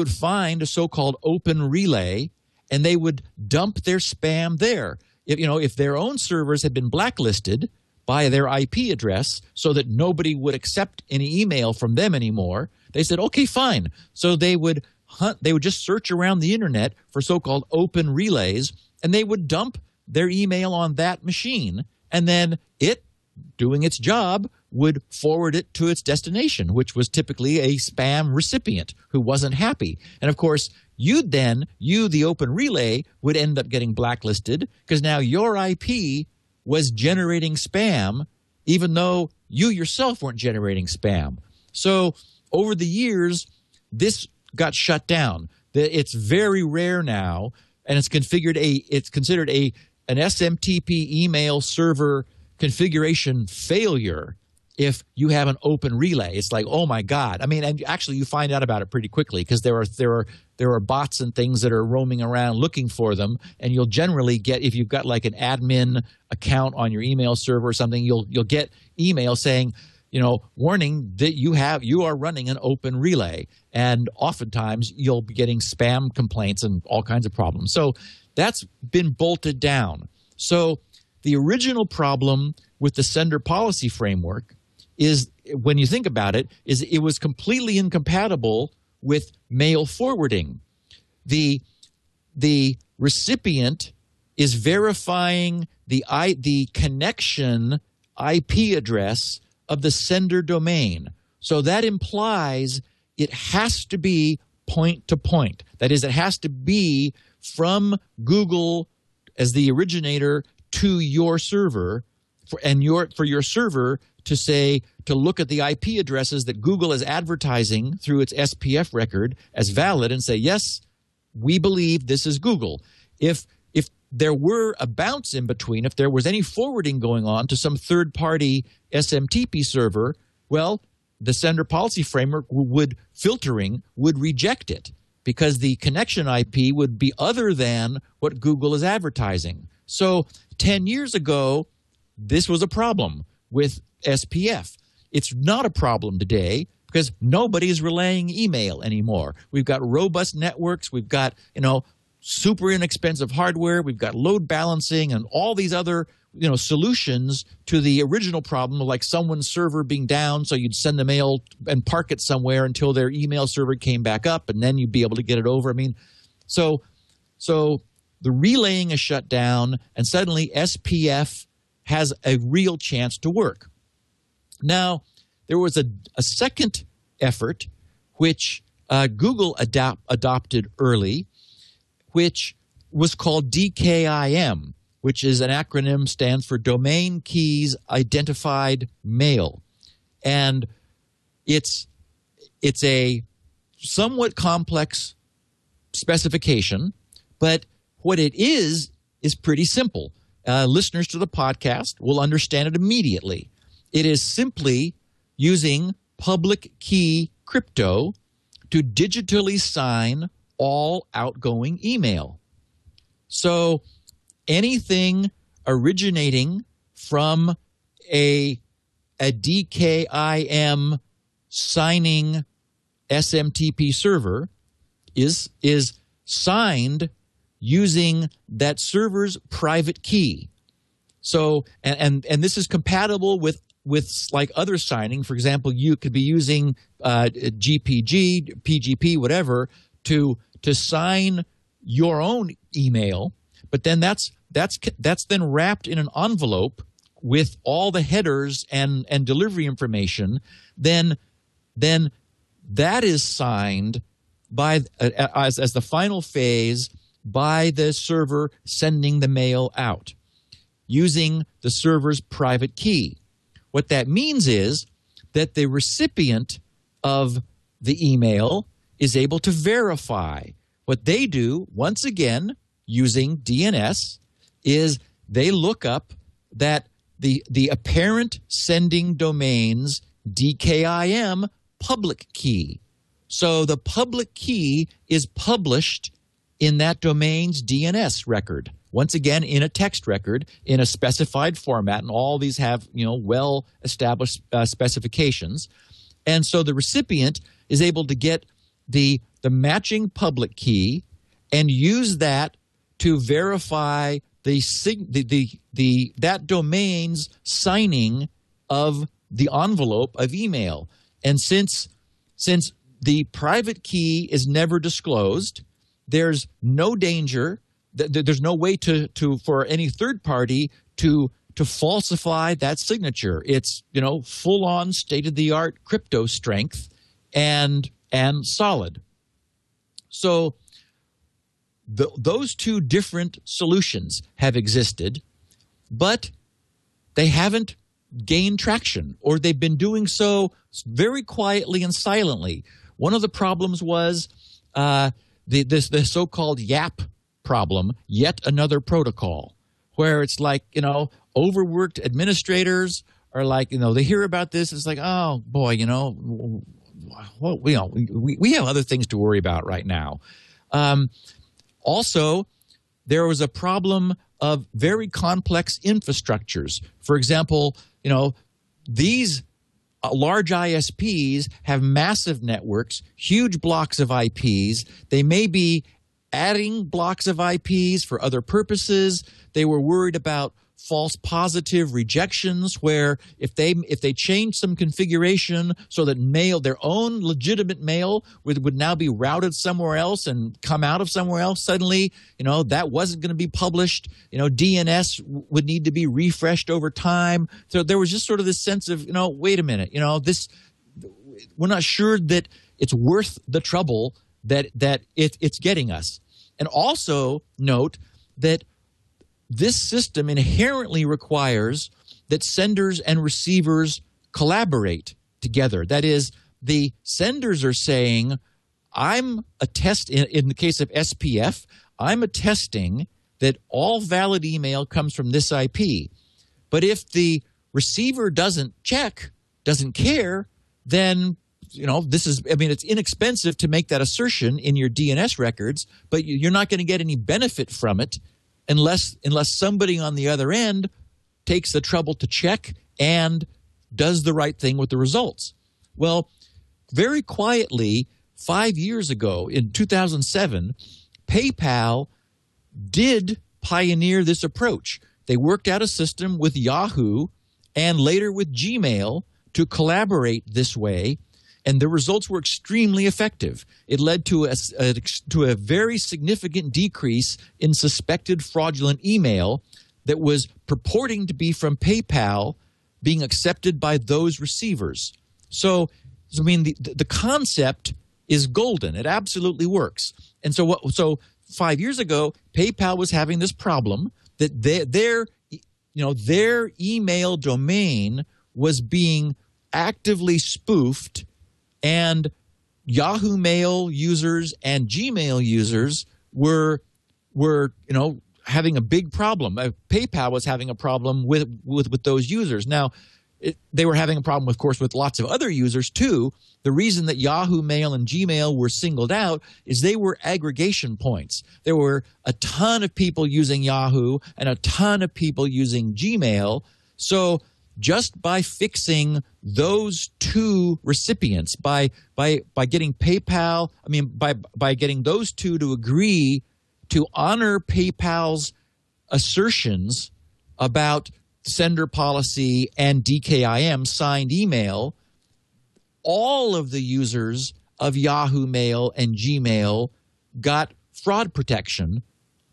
find a so-called open relay and they would dump their spam there. If their own servers had been blacklisted by their IP address so that nobody would accept any email from them anymore, they said, okay, fine. So they would just search around the internet for so-called open relays, and they would dump their email on that machine, and then it, doing its job, would forward it to its destination, which was typically a spam recipient who wasn't happy. And of course, you, the open relay, would end up getting blacklisted because now your IP was generating spam, even though you yourself weren't generating spam. So over the years, this got shut down. It's very rare now, and it's considered an SMTP email server configuration failure if you have an open relay. It's like, oh my God. I mean, and actually you find out about it pretty quickly because there are bots and things that are roaming around looking for them, and you'll generally get, if you've got like an admin account on your email server or something, you'll get email saying, warning that you are running an open relay, and oftentimes you'll be getting spam complaints and all kinds of problems. So that's been bolted down. So the original problem with the sender policy framework is, when you think about it, is it was completely incompatible with mail forwarding. The recipient is verifying the connection IP address of the sender domain. So that implies it has to be point to point. That is, it has to be from Google as the originator to your server, for your server to look at the IP addresses that Google is advertising through its SPF record as valid and say, yes, we believe this is Google. If there were a bounce in between, if there was any forwarding going on to some third-party SMTP server, well, the sender policy framework would reject it because the connection IP would be other than what Google is advertising. So 10 years ago, this was a problem with SPF. It's not a problem today because nobody is relaying email anymore. We've got robust networks. We've got, super inexpensive hardware. We've got load balancing and all these other, solutions to the original problem of like someone's server being down, so you'd send the mail and park it somewhere until their email server came back up, and then you'd be able to get it over. I mean, so the relaying is shut down, and suddenly SPF has a real chance to work. Now, there was a second effort which Google adopted early, which was called DKIM, which is an acronym, stands for Domain Keys Identified Mail. And it's a somewhat complex specification, but what it is pretty simple. Listeners to the podcast will understand it immediately. It is simply using public key crypto to digitally sign all outgoing email. So anything originating from a DKIM signing SMTP server is signed using that server's private key. So, and this is compatible with like other signing. For example, you could be using GPG, PGP, whatever, to sign your own email, but then that's then wrapped in an envelope with all the headers and delivery information. Then that is signed by as the final phase by the server sending the mail out using the server's private key. What that means is that the recipient of the email is able to verify. What they do, once again, using DNS, is they look up that the apparent sending domain's DKIM public key. So the public key is published in that domain's DNS record. Once again, in a text record, in a specified format, and all these have well-established specifications. And so the recipient is able to get the matching public key and use that to verify that domain's signing of the envelope of email. And since the private key is never disclosed, there's no danger. There's no way for any third party to falsify that signature. It's full-on state-of-the-art crypto strength and solid. So those two different solutions have existed, but they haven't gained traction, or they've been doing so very quietly and silently. One of the problems was the so-called YAP problem, yet another protocol, where it's like, overworked administrators are like, they hear about this. It's like, oh boy, we have other things to worry about right now. Also, there was a problem of very complex infrastructures. For example, these large ISPs have massive networks, huge blocks of IPs. They may be adding blocks of IPs for other purposes. They were worried about false positive rejections where if they change some configuration so that their own legitimate mail would now be routed somewhere else and come out of somewhere else, suddenly, that wasn't going to be published. DNS would need to be refreshed over time. So there was just sort of this sense of, wait a minute, we're not sure that it's worth the trouble that it's getting us. And also note that this system inherently requires that senders and receivers collaborate together. That is, the senders are saying, I'm in the case of SPF, I'm attesting that all valid email comes from this IP. But if the receiver doesn't care, then it's inexpensive to make that assertion in your DNS records, but you're not going to get any benefit from it unless somebody on the other end takes the trouble to check and does the right thing with the results. Well, very quietly, 5 years ago, in 2007, PayPal did pioneer this approach. They worked out a system with Yahoo and later with Gmail to collaborate this way, and the results were extremely effective. It led to a very significant decrease in suspected fraudulent email that was purporting to be from PayPal being accepted by those receivers. So the concept is golden. It absolutely works. And so 5 years ago, PayPal was having this problem that their email domain was being actively spoofed, and Yahoo Mail users and Gmail users were having a big problem. PayPal was having a problem with those users. Now, they were having a problem, of course, with lots of other users too. The reason that Yahoo Mail and Gmail were singled out is they were aggregation points. There were a ton of people using Yahoo and a ton of people using Gmail. So just by fixing those two recipients, by getting PayPal, by getting those two to agree to honor PayPal's assertions about sender policy and DKIM signed email, all of the users of Yahoo Mail and Gmail got fraud protection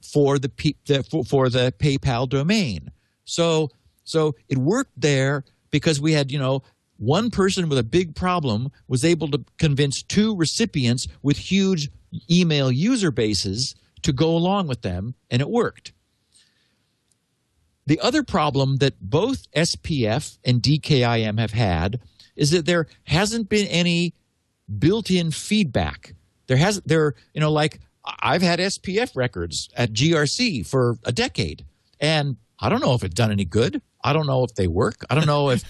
for the PayPal domain. So it worked there because we had, one person with a big problem was able to convince two recipients with huge email user bases to go along with them, and it worked. The other problem that both SPF and DKIM have had is that there hasn't been any built-in feedback. I've had SPF records at GRC for a decade, and I don't know if it's done any good. I don't know if they work. I don't know if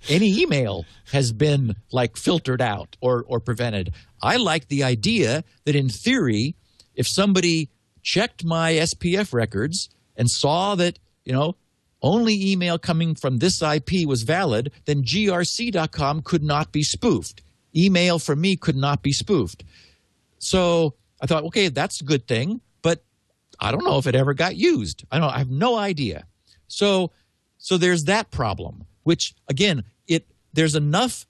any email has been filtered out or prevented. I like the idea that in theory, if somebody checked my SPF records and saw that, only email coming from this IP was valid, then grc.com could not be spoofed. Email from me could not be spoofed. So I thought, okay, that's a good thing, but I don't know if it ever got used. I have no idea. So there's that problem, which again, there's enough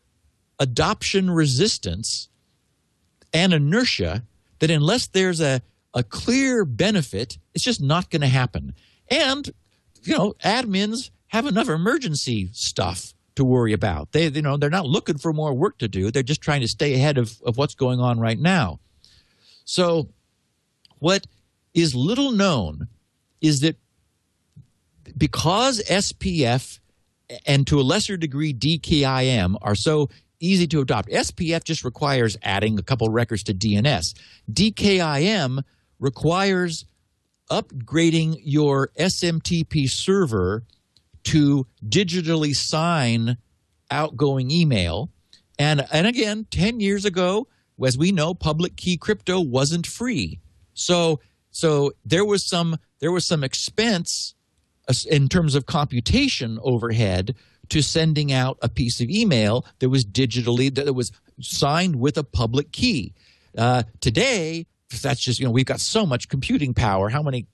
adoption resistance and inertia that unless there's a clear benefit, it's just not going to happen. And admins have enough emergency stuff to worry about. They're not looking for more work to do. They're just trying to stay ahead of what's going on right now. So what is little known is that because SPF and to a lesser degree DKIM are so easy to adopt, SPF just requires adding a couple records to DNS. DKIM requires upgrading your SMTP server to digitally sign outgoing email. And again, 10 years ago, as we know, public key crypto wasn't free. So there was some expense in terms of computation overhead to sending out a piece of email that was signed with a public key. Today, that's just, we've got so much computing power. How many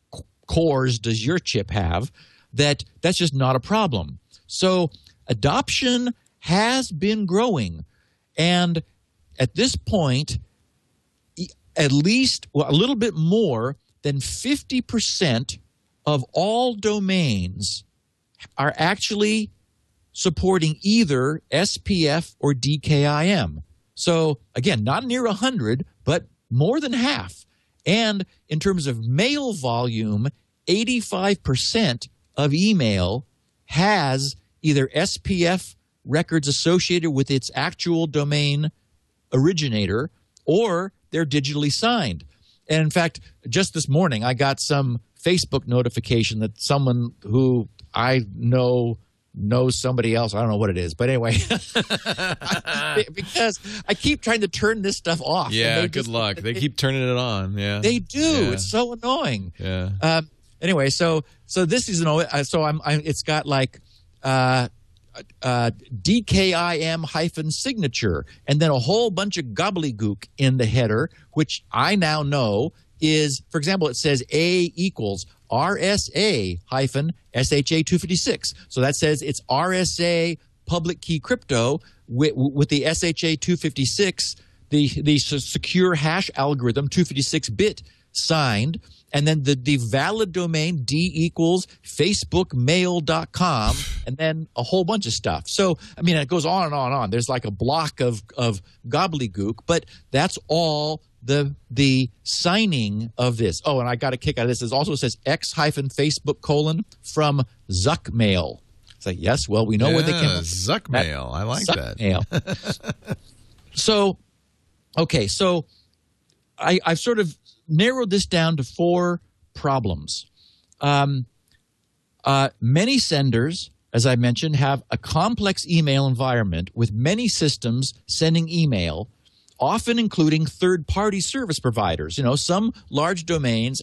cores does your chip have? that's just not a problem. So adoption has been growing. And at this point, at least a little bit more than 50% of all domains are actually supporting either SPF or DKIM. So again, not near 100, but more than half. And in terms of mail volume, 85% of email has either SPF records associated with its actual domain originator, or they're digitally signed. And in fact, just this morning, I got some Facebook notification that someone who I knows somebody else. I don't know what it is. But anyway, because I keep trying to turn this stuff off. Yeah, good luck. They keep turning it on. Yeah, they do. Yeah. It's so annoying. Yeah. Anyway, so this is it's got like DKIM signature, and then a whole bunch of gobbledygook in the header, which I now know is, for example, it says A equals RSA SHA 256. So that says it's RSA public key crypto with the SHA 256, the secure hash algorithm 256-bit signed. And then the valid domain, D equals facebookmail.com, and then a whole bunch of stuff. So, I mean, it goes on and on and on. There's like a block of gobbledygook, but that's all the signing of this. Oh, and I got a kick out of this. It also says x-facebook : from Zuckmail. It's like, yes, well, we know where they came from. Zuckmail. I like Zuckmail. That. So, okay, so I've sort of narrowed this down to 4 problems. Many senders, as I mentioned, have a complex email environment with many systems sending email, often including third-party service providers. Some large domains,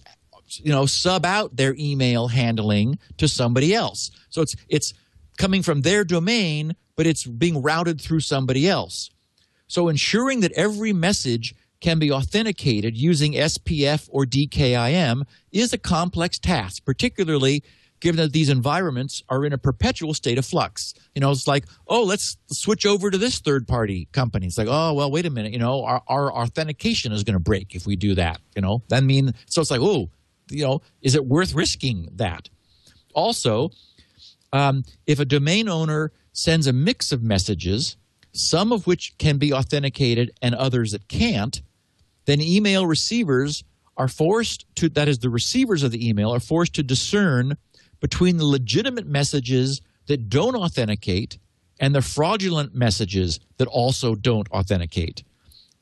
sub out their email handling to somebody else. So it's coming from their domain, but it's being routed through somebody else. So ensuring that every message can be authenticated using SPF or DKIM is a complex task, particularly given that these environments are in a perpetual state of flux. It's like, oh, let's switch over to this third-party company. It's like, oh, well, wait a minute, our authentication is going to break if we do that, so it's like, oh, is it worth risking that? Also, if a domain owner sends a mix of messages, some of which can be authenticated and others that can't, then email receivers are forced to, that is, the receivers of the email are forced to discern between the legitimate messages that don't authenticate and the fraudulent messages that also don't authenticate.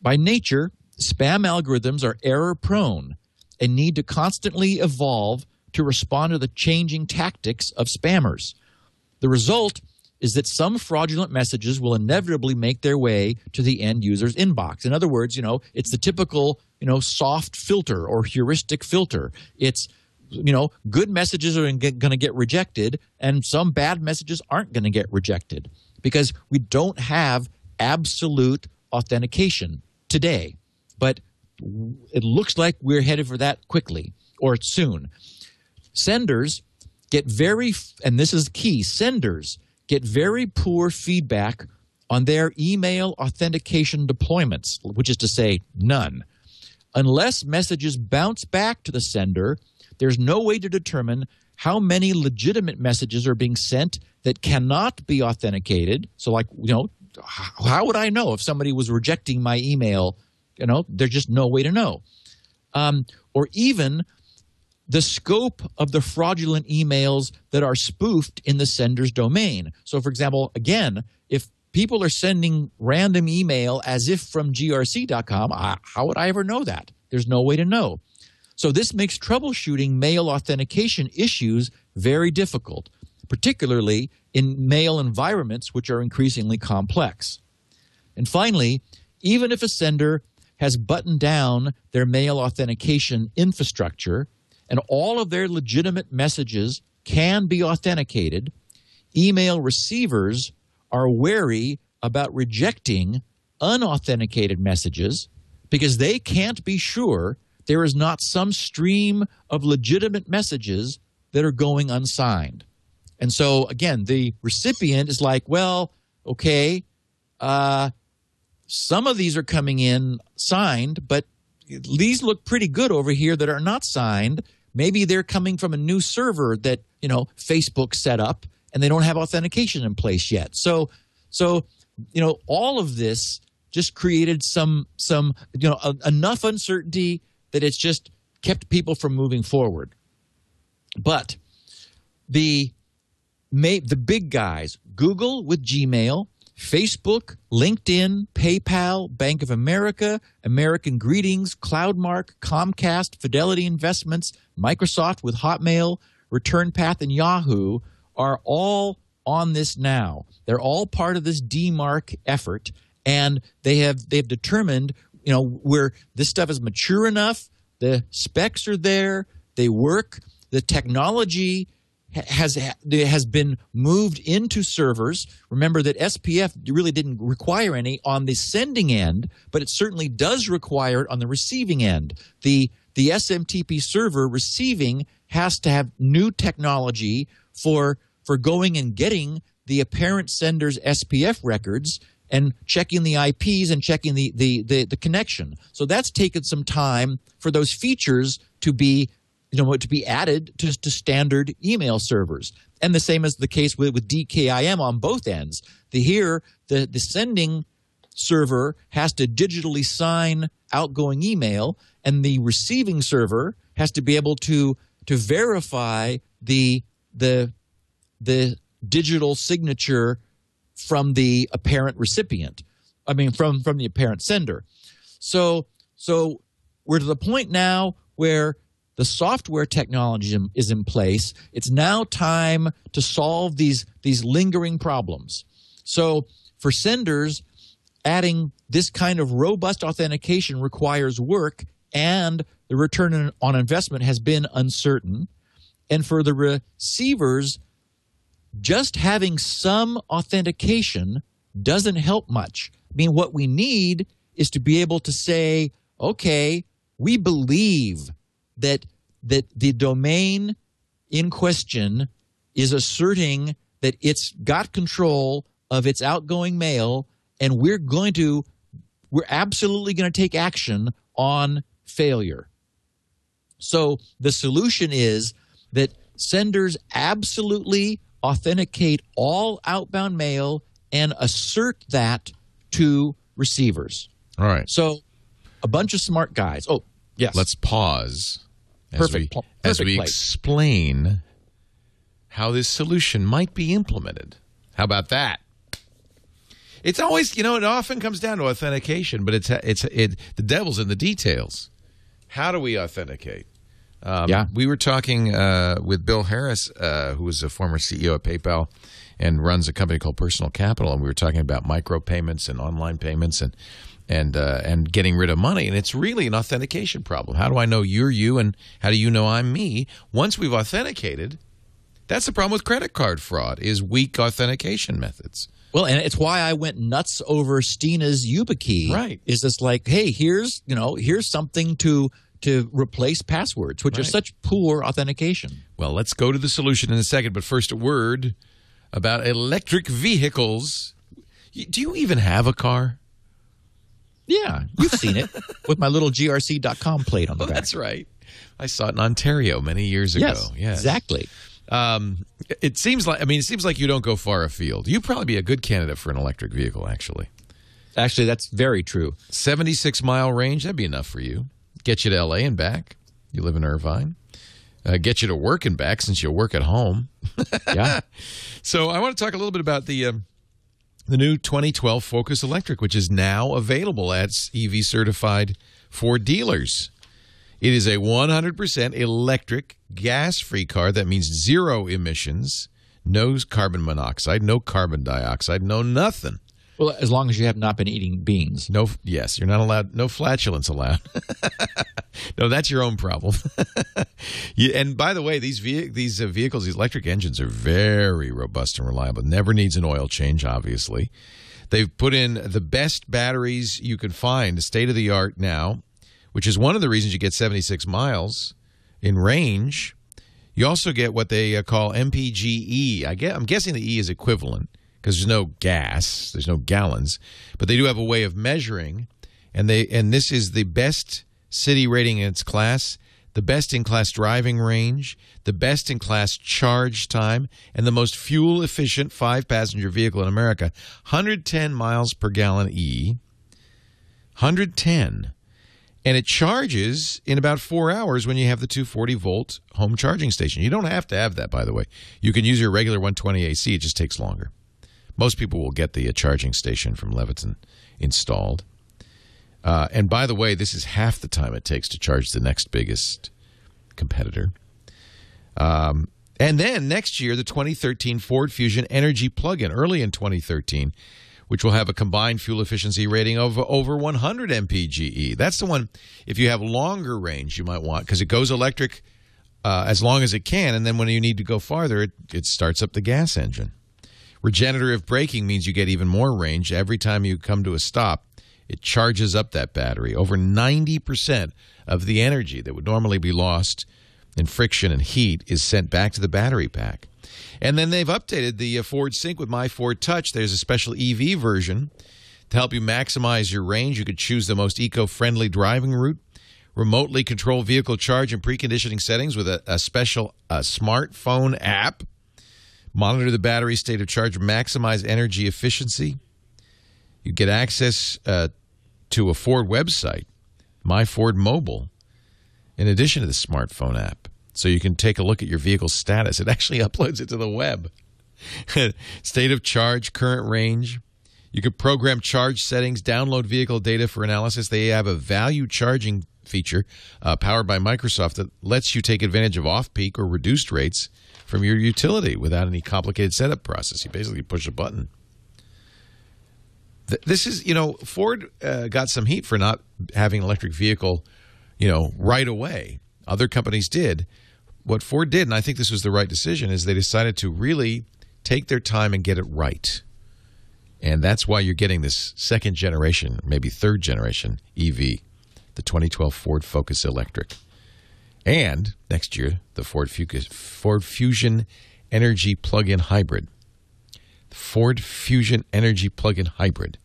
By nature, spam algorithms are error-prone and need to constantly evolve to respond to the changing tactics of spammers. The result is that some fraudulent messages will inevitably make their way to the end user's inbox. In other words, it's the typical, soft filter or heuristic filter. It's, good messages are going to get rejected, and some bad messages aren't going to get rejected because we don't have absolute authentication today. But it looks like we're headed for that quickly or soon. Senders get and this is key, senders get very poor feedback on their email authentication deployments, which is to say none. Unless messages bounce back to the sender, there's no way to determine how many legitimate messages are being sent that cannot be authenticated. So like, how would I know if somebody was rejecting my email? There's just no way to know. Or even the scope of the fraudulent emails that are spoofed in the sender's domain. So, for example, again, if people are sending random email as if from grc.com, how would I ever know that? There's no way to know. So this makes troubleshooting mail authentication issues very difficult, particularly in mail environments which are increasingly complex. And finally, even if a sender has buttoned down their mail authentication infrastructure and all of their legitimate messages can be authenticated, email receivers are wary about rejecting unauthenticated messages because they can't be sure there is not some stream of legitimate messages that are going unsigned. And so, again, the recipient is like, well, okay, some of these are coming in signed, but these look pretty good over here that are not signed. Maybe they're coming from a new server that, Facebook set up, and they don't have authentication in place yet. So all of this just created some enough uncertainty that it's just kept people from moving forward. But the big guys, Google with Gmail, Facebook, LinkedIn, PayPal, Bank of America, American Greetings, CloudMark, Comcast, Fidelity Investments, Microsoft with Hotmail, ReturnPath, and Yahoo are all on this now. They're all part of this DMARC effort, and they've determined, where this stuff is mature enough, the specs are there, they work, the technology has been moved into servers. Remember that SPF really didn't require any on the sending end, but it certainly does require it on the receiving end. The SMTP server receiving has to have new technology for going and getting the apparent sender's SPF records and checking the IPs and checking the connection. So that's taken some time for those features to be added to standard email servers. And the same is the case with DKIM on both ends. The sending server has to digitally sign outgoing email, and the receiving server has to be able to verify the digital signature from the apparent recipient. I mean, from the apparent sender. So we're to the point now where the software technology is in place. It's now time to solve these lingering problems. So for senders, adding this kind of robust authentication requires work, and the return on investment has been uncertain. And for the receivers, just having some authentication doesn't help much. I mean, what we need is to be able to say, okay, we believe that the domain in question is asserting that it's got control of its outgoing mail, and we're absolutely going to take action on failure. So the solution is that senders absolutely authenticate all outbound mail and assert that to receivers. All right. So a bunch of smart guys. Oh, yes. Let's pause as Perfect we place. explain how this solution might be implemented. How about that? It's always, it often comes down to authentication, but the devil's in the details. How do we authenticate? We were talking with Bill Harris, who was a former CEO at PayPal and runs a company called Personal Capital, and we were talking about micropayments and online payments and getting rid of money. And it's really an authentication problem. How do I know you're you, and how do you know I'm me? Once we've authenticated, that's the problem with credit card fraud, is weak authentication methods. Well, and it's why I went nuts over Stina's YubiKey. Right. Is this like, hey, here's something to replace passwords, which are such poor authentication. Well, let's go to the solution in a second, but first a word about electric vehicles. Do you even have a car? Yeah, you've seen it with my little grc.com plate on the back. That's right. I saw it in Ontario many years ago. Yes, exactly. It seems like you don't go far afield. You'd probably be a good candidate for an electric vehicle, actually. Actually, that's very true. 76-mile range, that'd be enough for you. Get you to L.A. and back. You live in Irvine. Get you to work and back, since you work at home. Yeah. So I want to talk a little bit about the new 2012 Focus Electric, which is now available at EV certified for dealers. It is a 100% electric, gas-free car. That means zero emissions, no carbon monoxide, no carbon dioxide, no nothing. Well, as long as you have not been eating beans. Yes, you're not allowed. No flatulence allowed. No, that's your own problem. And by the way, these vehicles, these electric engines, are very robust and reliable. Never needs an oil change, obviously. They've put in the best batteries you can find, state of the art now, which is one of the reasons you get 76 miles in range. You also get what they call MPGE. I'm guessing the E is equivalent because there's no gas, there's no gallons, but they do have a way of measuring, and this is the best city rating in its class, the best-in-class driving range, the best-in-class charge time, and the most fuel-efficient 5-passenger vehicle in America. 110 miles per gallon E. 110. And it charges in about 4 hours when you have the 240-volt home charging station. You don't have to have that, by the way. You can use your regular 120 AC. It just takes longer. Most people will get the charging station from Leviton installed. And by the way, this is half the time it takes to charge the next biggest competitor. And then next year, the 2013 Ford Fusion Energy Plug-in, early in 2013, which will have a combined fuel efficiency rating of over 100 mpge. That's the one, if you have longer range, you might want, because it goes electric as long as it can, and then when you need to go farther, it starts up the gas engine. Regenerative braking means you get even more range. Every time you come to a stop, it charges up that battery. Over 90% of the energy that would normally be lost in friction and heat is sent back to the battery pack. And then they've updated the Ford Sync with My Ford Touch. There's a special EV version to help you maximize your range. You could choose the most eco-friendly driving route, remotely control vehicle charge and preconditioning settings with a special smartphone app, monitor the battery state of charge, maximize energy efficiency. You get access to a Ford website, My Ford Mobile, in addition to the smartphone app. So you can take a look at your vehicle's status. It actually uploads it to the web. State of charge, current range. You can program charge settings, download vehicle data for analysis. They have a value charging feature powered by Microsoft that lets you take advantage of off-peak or reduced rates from your utility without any complicated setup process. You basically push a button. This is, Ford got some heat for not having an electric vehicle, right away. Other companies did. What Ford did, and I think this was the right decision, is they decided to really take their time and get it right. And that's why you're getting this second generation, maybe third generation EV, the 2012 Ford Focus Electric. And next year, the Ford Fusion Energy Plug-in Hybrid. The Ford Fusion Energy Plug-in Hybrid.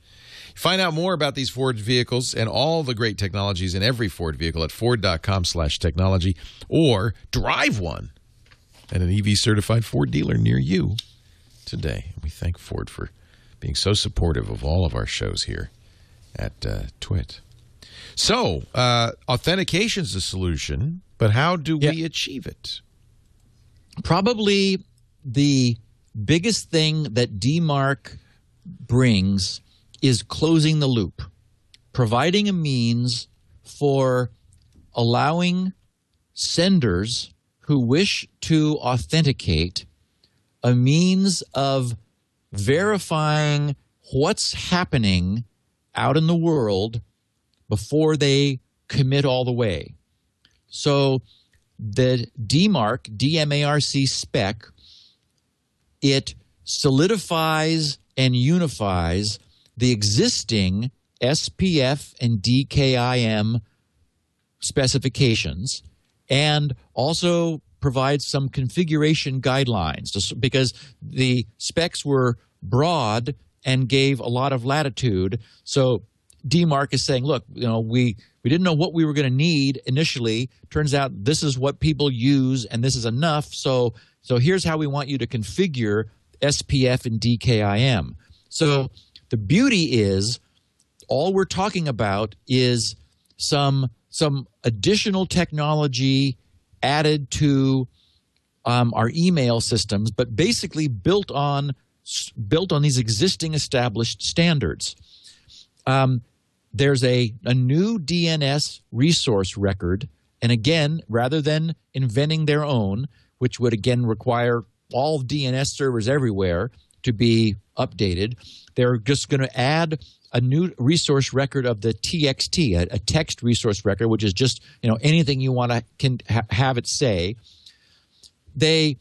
Find out more about these Ford vehicles and all the great technologies in every Ford vehicle at Ford.com/technology, or drive one at an EV-certified Ford dealer near you today. We thank Ford for being so supportive of all of our shows here at TWiT. So, authentication is the solution, but how do we achieve it? Probably the biggest thing that DMARC brings is closing the loop, providing a means for allowing senders who wish to authenticate a means of verifying what's happening out in the world before they commit all the way. So the DMARC, D-M-A-R-C spec, it solidifies and unifies the existing SPF and DKIM specifications, and also provides some configuration guidelines, because the specs were broad and gave a lot of latitude. So DMARC is saying, look, we didn't know what we were going to need initially. Turns out this is what people use, and this is enough. So here's how we want you to configure SPF and DKIM. So the beauty is, all we're talking about is some additional technology added to our email systems, but basically built on these existing established standards. There's a new DNS resource record, and again, rather than inventing their own, which would again require all DNS servers everywhere to be updated, they're just going to add a new resource record of the TXT, a text resource record, which is just anything you want to have it say. The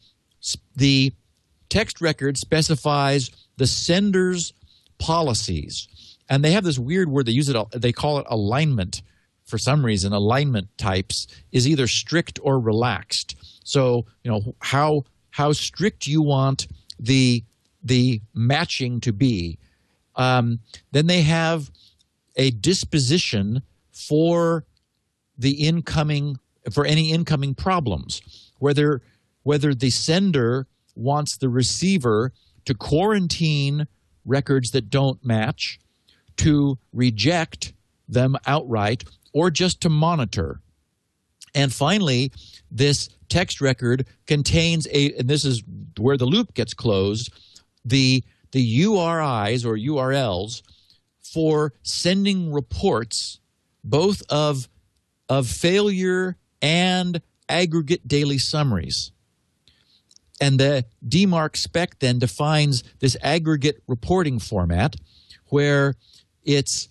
text record specifies the sender's policies, and they have this weird word they use it. They call it alignment for some reason. Alignment types is either strict or relaxed. So, how strict you want the matching to be. Then they have a disposition for any incoming problems, whether the sender wants the receiver to quarantine records that don't match, to reject them outright, or just to monitor. And finally, this text record contains and this is where the loop gets closed, the URIs or URLs for sending reports both of failure and aggregate daily summaries. And the DMARC spec then defines this aggregate reporting format where it's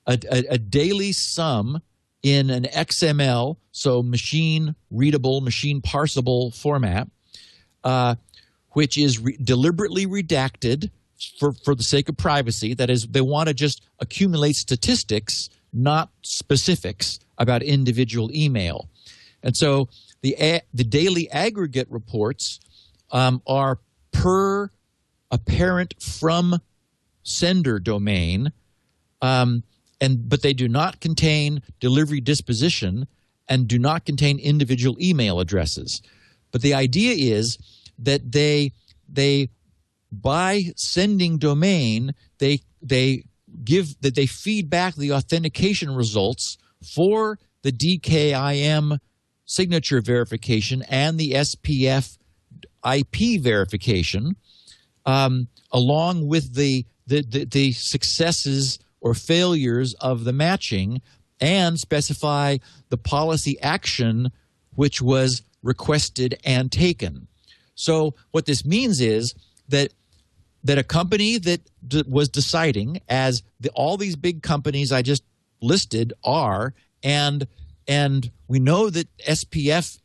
a daily sum in an XML, so machine readable, machine parsable format, which is deliberately redacted for the sake of privacy. That is, they want to just accumulate statistics, not specifics about individual email. And so the daily aggregate reports are per a parent from sender domain, but they do not contain delivery disposition and do not contain individual email addresses. But the idea is that they by sending domain, they feed back the authentication results for the DKIM signature verification and the SPF IP verification, along with the successes or failures of the matching, and specify the policy action which was requested and taken. So what this means is that a company that was deciding, as all these big companies I just listed are, and we know that SPF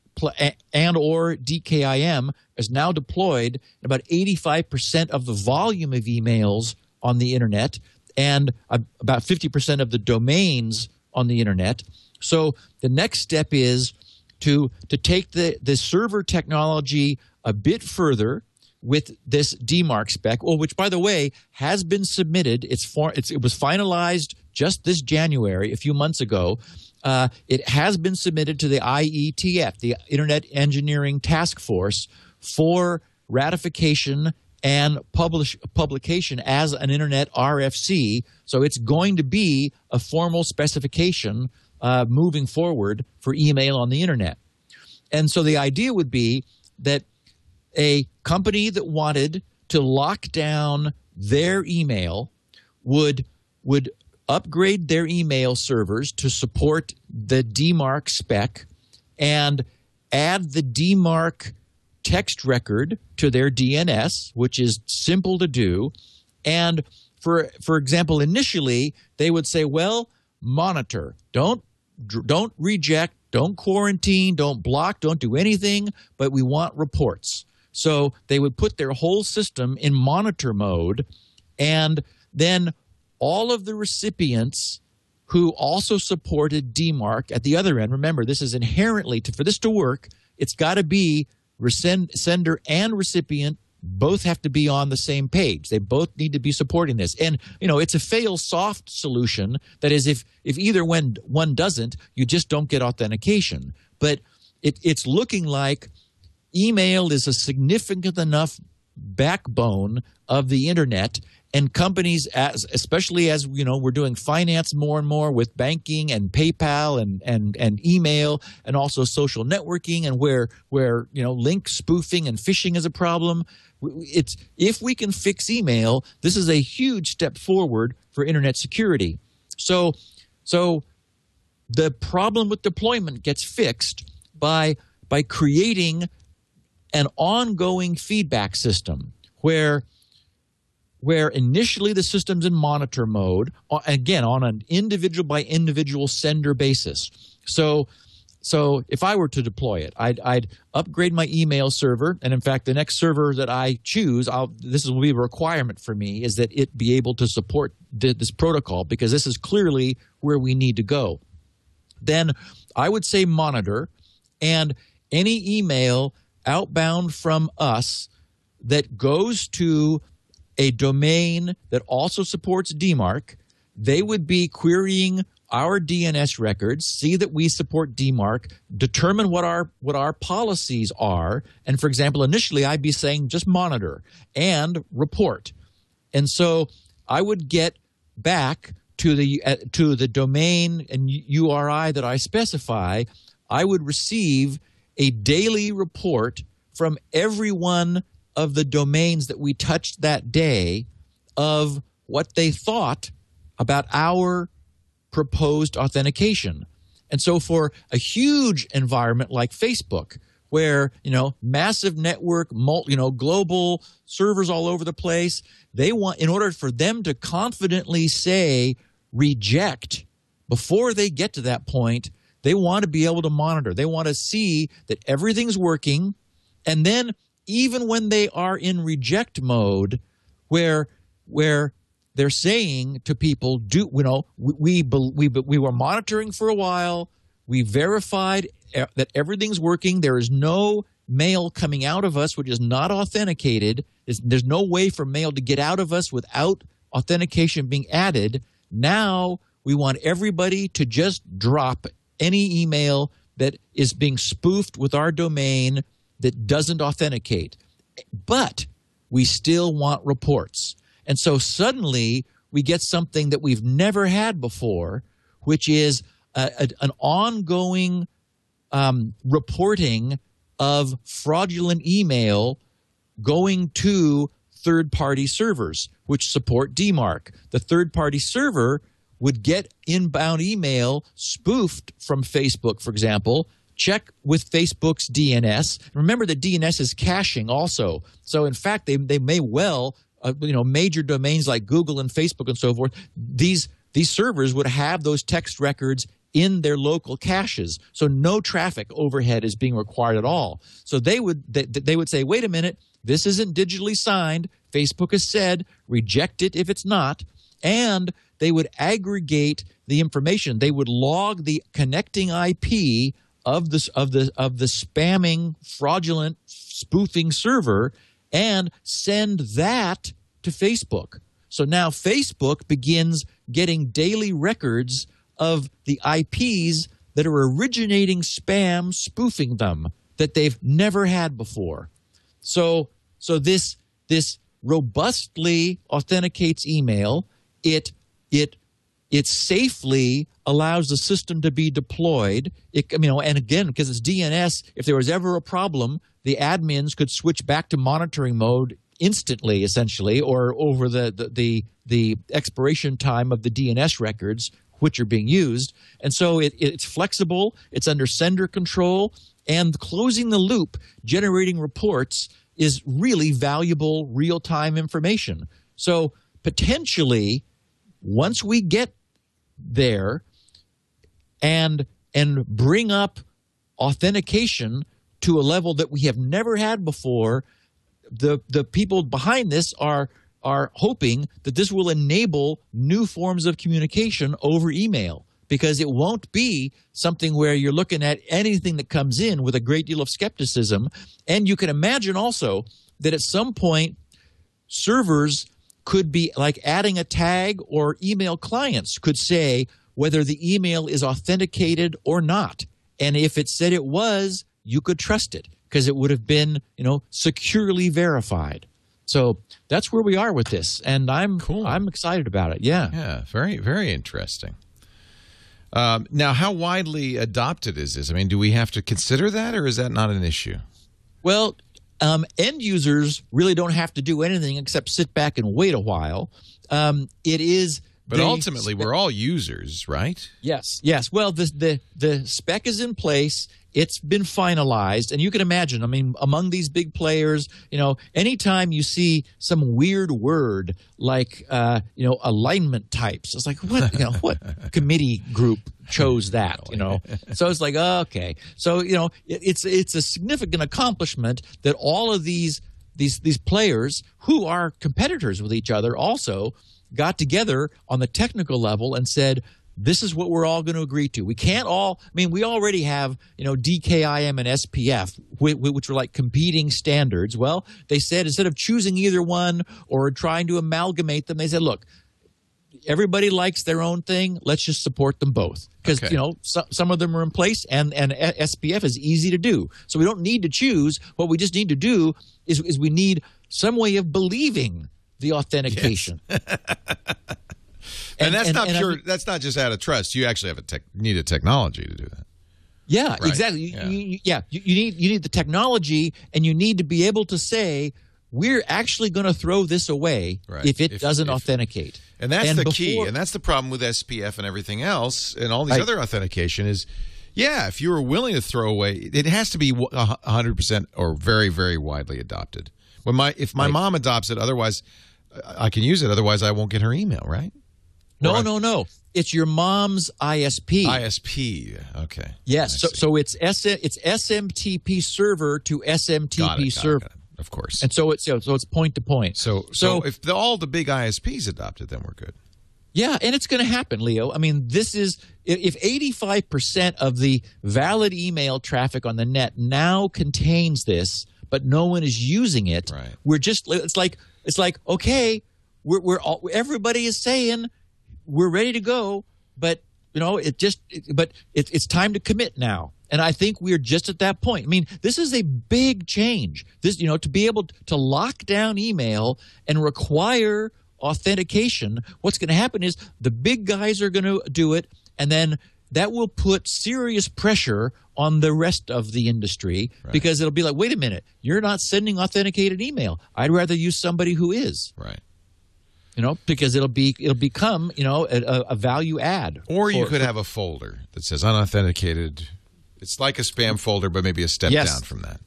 and or DKIM is now deployed in about 85% of the volume of emails on the internet and about 50% of the domains on the internet. So the next step is to take the server technology a bit further with this DMARC spec, which, by the way, has been submitted. It was finalized just this January, a few months ago. It has been submitted to the IETF, the Internet Engineering Task Force, for ratification and publication as an Internet RFC. So it's going to be a formal specification moving forward for email on the Internet. And so the idea would be that a company that wanted to lock down their email would upgrade their email servers to support the DMARC spec and add the DMARC text record to their DNS, which is simple to do. And for example, initially they would say, well, monitor, don't reject, don't quarantine, don't block, don't do anything, but we want reports. So they would put their whole system in monitor mode, and then all of the recipients who also supported DMARC at the other end. Remember, this is inherently, for this to work, it's got to be sender and recipient both have to be on the same page. They both need to be supporting this. And, it's a fail-soft solution. That is, if either one doesn't, you just don't get authentication. But it's looking like email is a significant enough backbone of the internet, and companies, especially as we're doing finance more and more with banking and PayPal and email, and also social networking, and where link spoofing and phishing is a problem. If we can fix email, this is a huge step forward for internet security. So the problem with deployment gets fixed by creating an ongoing feedback system where initially the system's in monitor mode, again, on an individual by individual sender basis. So if I were to deploy it, I'd upgrade my email server, and in fact, the next server that I choose, this will be a requirement for me, is that it be able to support this protocol, because this is clearly where we need to go. Then I would say monitor, and any email outbound from us that goes to a domain that also supports DMARC, they would be querying our DNS records, see that we support DMARC, determine what our policies are. And for example, initially I'd be saying just monitor and report. And so I would get back to the domain and URI that I specify. I would receive a daily report from every one of the domains that we touched that day of what they thought about our proposed authentication. And so for a huge environment like Facebook, where, massive network, global servers all over the place, they want, in order for them to confidently say reject before they get to that point, they want to be able to monitor. They want to see that everything's working. And then even when they are in reject mode, where they're saying to people, we were monitoring for a while. We verified that everything's working. There is no mail coming out of us which is not authenticated. There's no way for mail to get out of us without authentication being added. Now we want everybody to just drop any email that is being spoofed with our domain that doesn't authenticate. But we still want reports. And so suddenly we get something that we've never had before, which is an ongoing reporting of fraudulent email going to third-party servers, which support DMARC. The third-party server would get inbound email spoofed from Facebook, for example, check with Facebook's DNS. Remember that DNS is caching also. So, in fact, they may well major domains like Google and Facebook and so forth, these servers would have those text records in their local caches. So no traffic overhead is being required at all. So they would say, wait a minute, this isn't digitally signed. Facebook has said reject it if it's not. And they would aggregate the information. They would log the connecting IP of the spamming, fraudulent, spoofing server and send that to Facebook. So now Facebook begins getting daily records of the IPs that are originating spam, spoofing them, that they've never had before. So this robustly authenticates email. It safely allows the system to be deployed. And again, because it's DNS, if there was ever a problem, the admins could switch back to monitoring mode instantly, essentially, or over the expiration time of the DNS records which are being used. And so it's flexible, it's under sender control, and closing the loop, generating reports, is really valuable real-time information. So potentially, once we get there and bring up authentication to a level that we have never had before, the people behind this are hoping that this will enable new forms of communication over email, because it won't be something where you're looking at anything that comes in with a great deal of skepticism. And you can imagine also that at some point servers could be like adding a tag, or email clients could say whether the email is authenticated or not. And if it said it was, you could trust it because it would have been, securely verified. So that's where we are with this, and I'm excited about it. Yeah, very, very interesting. Now, how widely adopted is this? I mean, do we have to consider that, or is that not an issue? Well, end users really don't have to do anything except sit back and wait a while. But ultimately, we're all users, right? Yes. Well, the spec is in place. It's been finalized, and you can imagine, among these big players, anytime you see some weird word like, alignment types, it's like, what committee group chose that, So it's like, okay. So, it's a significant accomplishment that all of these players who are competitors with each other also got together on the technical level and said, this is what we're all going to agree to. We can't all, I mean, we already have, DKIM and SPF, which are like competing standards. Well, they said instead of choosing either one or trying to amalgamate them, they said, look, everybody likes their own thing. Let's just support them both. Because, some of them are in place and SPF is easy to do. So we don't need to choose. What we just need to do is we need some way of believing the authentication. Yes. And that's not pure. That's not just out of trust. You actually have need a technology to do that. Yeah, right. Exactly. You need the technology, and you need to be able to say we're actually going to throw this away if it doesn't authenticate. And that's the key. And that's the problem with SPF and everything else, and all these other authentication is. Yeah, if you were willing to throw away, it has to be 100% or very, very widely adopted. If my mom adopts it, otherwise I can use it. Otherwise, I won't get her email, right? No. It's your mom's ISP. ISP. Okay. Yes. So it's SMTP server to SMTP server. Got it. Of course. And so it's point to point. So if all the big ISPs adopted, then we're good. Yeah, and it's going to happen, Leo. I mean, this is if 85% of the valid email traffic on the net now contains this, but no one is using it. Right. We're just it's like okay, we're all, everybody is saying we're ready to go, but it's time to commit now. And I think we're just at that point. I mean, this is a big change. This, to be able to lock down email and require authentication, what's going to happen is the big guys are going to do it, and then that will put serious pressure on the rest of the industry because it'll be like, wait a minute, you're not sending authenticated email. I'd rather use somebody who is. Right. Because it'll become, a value add. Or you could have a folder that says unauthenticated. It's like a spam folder, but maybe a step down from that.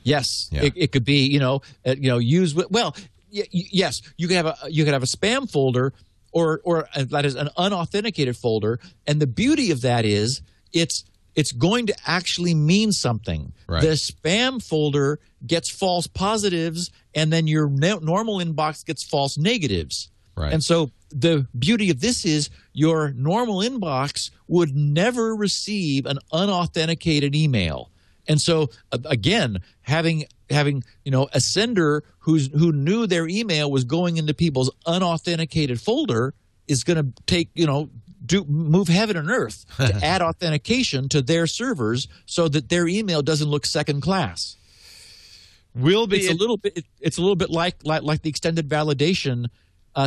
Yes. Yeah. It could be, use with, well, yes, you could have a spam folder or that is an unauthenticated folder, and the beauty of that is it's going to actually mean something. Right. The spam folder gets false positives, and then your normal inbox gets false negatives. Right. And so the beauty of this is your normal inbox would never receive an unauthenticated email. And so again, having a sender who knew their email was going into people's unauthenticated folder is going to take move heaven and earth to add authentication to their servers so that their email doesn't look second class. It's a little bit like the extended validation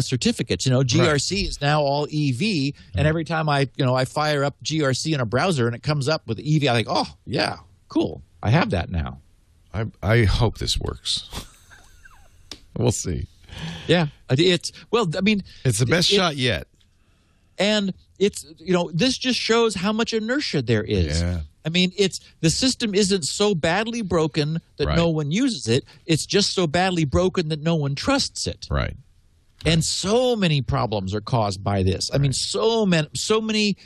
certificates. GRC is now all EV, and every time I fire up GRC in a browser and it comes up with EV, I think, oh yeah, cool, I have that now. I hope this works. We'll see. Yeah, it's the best shot yet. And this just shows how much inertia there is. Yeah. I mean, the system isn't so badly broken that no one uses it. It's just so badly broken that no one trusts it. Right. And so many problems are caused by this. I mean, so many.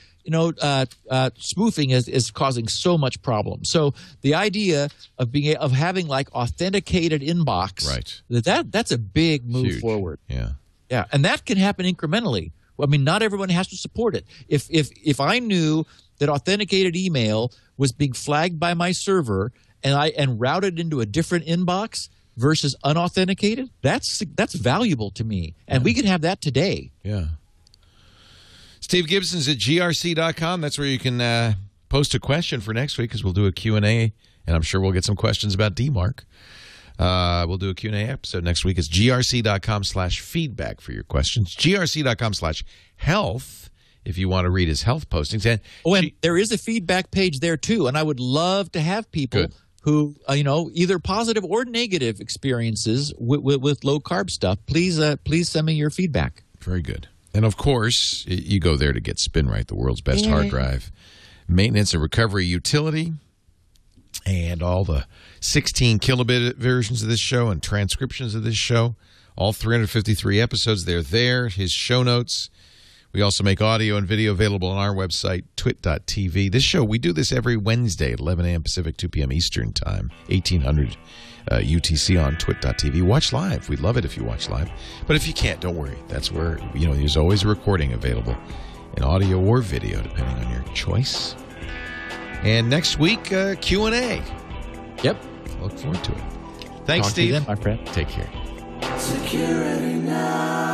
Spoofing is causing so much problem. So the idea of having like authenticated inbox, that's a big move forward. Yeah, and that can happen incrementally. I mean, not everyone has to support it. If I knew that authenticated email was being flagged by my server and routed into a different inbox versus unauthenticated, that's valuable to me, and we can have that today. Yeah. Steve Gibson's at grc.com. That's where you can post a question for next week because we'll do a Q&A, and I'm sure we'll get some questions about DMARC. We'll do a Q&A episode next week. It's grc.com/feedback for your questions. grc.com/health if you want to read his health postings. And there is a feedback page there too, and I would love to have people who either positive or negative experiences with low-carb stuff. Please send me your feedback. Very good. And, of course, you go there to get Spinrite, the world's best hard drive maintenance and recovery utility, and all the 16 kilobit versions of this show and transcriptions of this show, all 353 episodes. They're there, his show notes. We also make audio and video available on our website, twit.tv. This show, we do this every Wednesday at 11 a.m. Pacific, 2 p.m. Eastern Time, 1800 UTC on twit.tv. Watch live. We'd love it if you watch live. But if you can't, don't worry. That's where, there's always a recording available in audio or video, depending on your choice. And next week, Q&A. Yep. Look forward to it. Thanks, Talk Steve. to you then, my friend. Take care. Security now.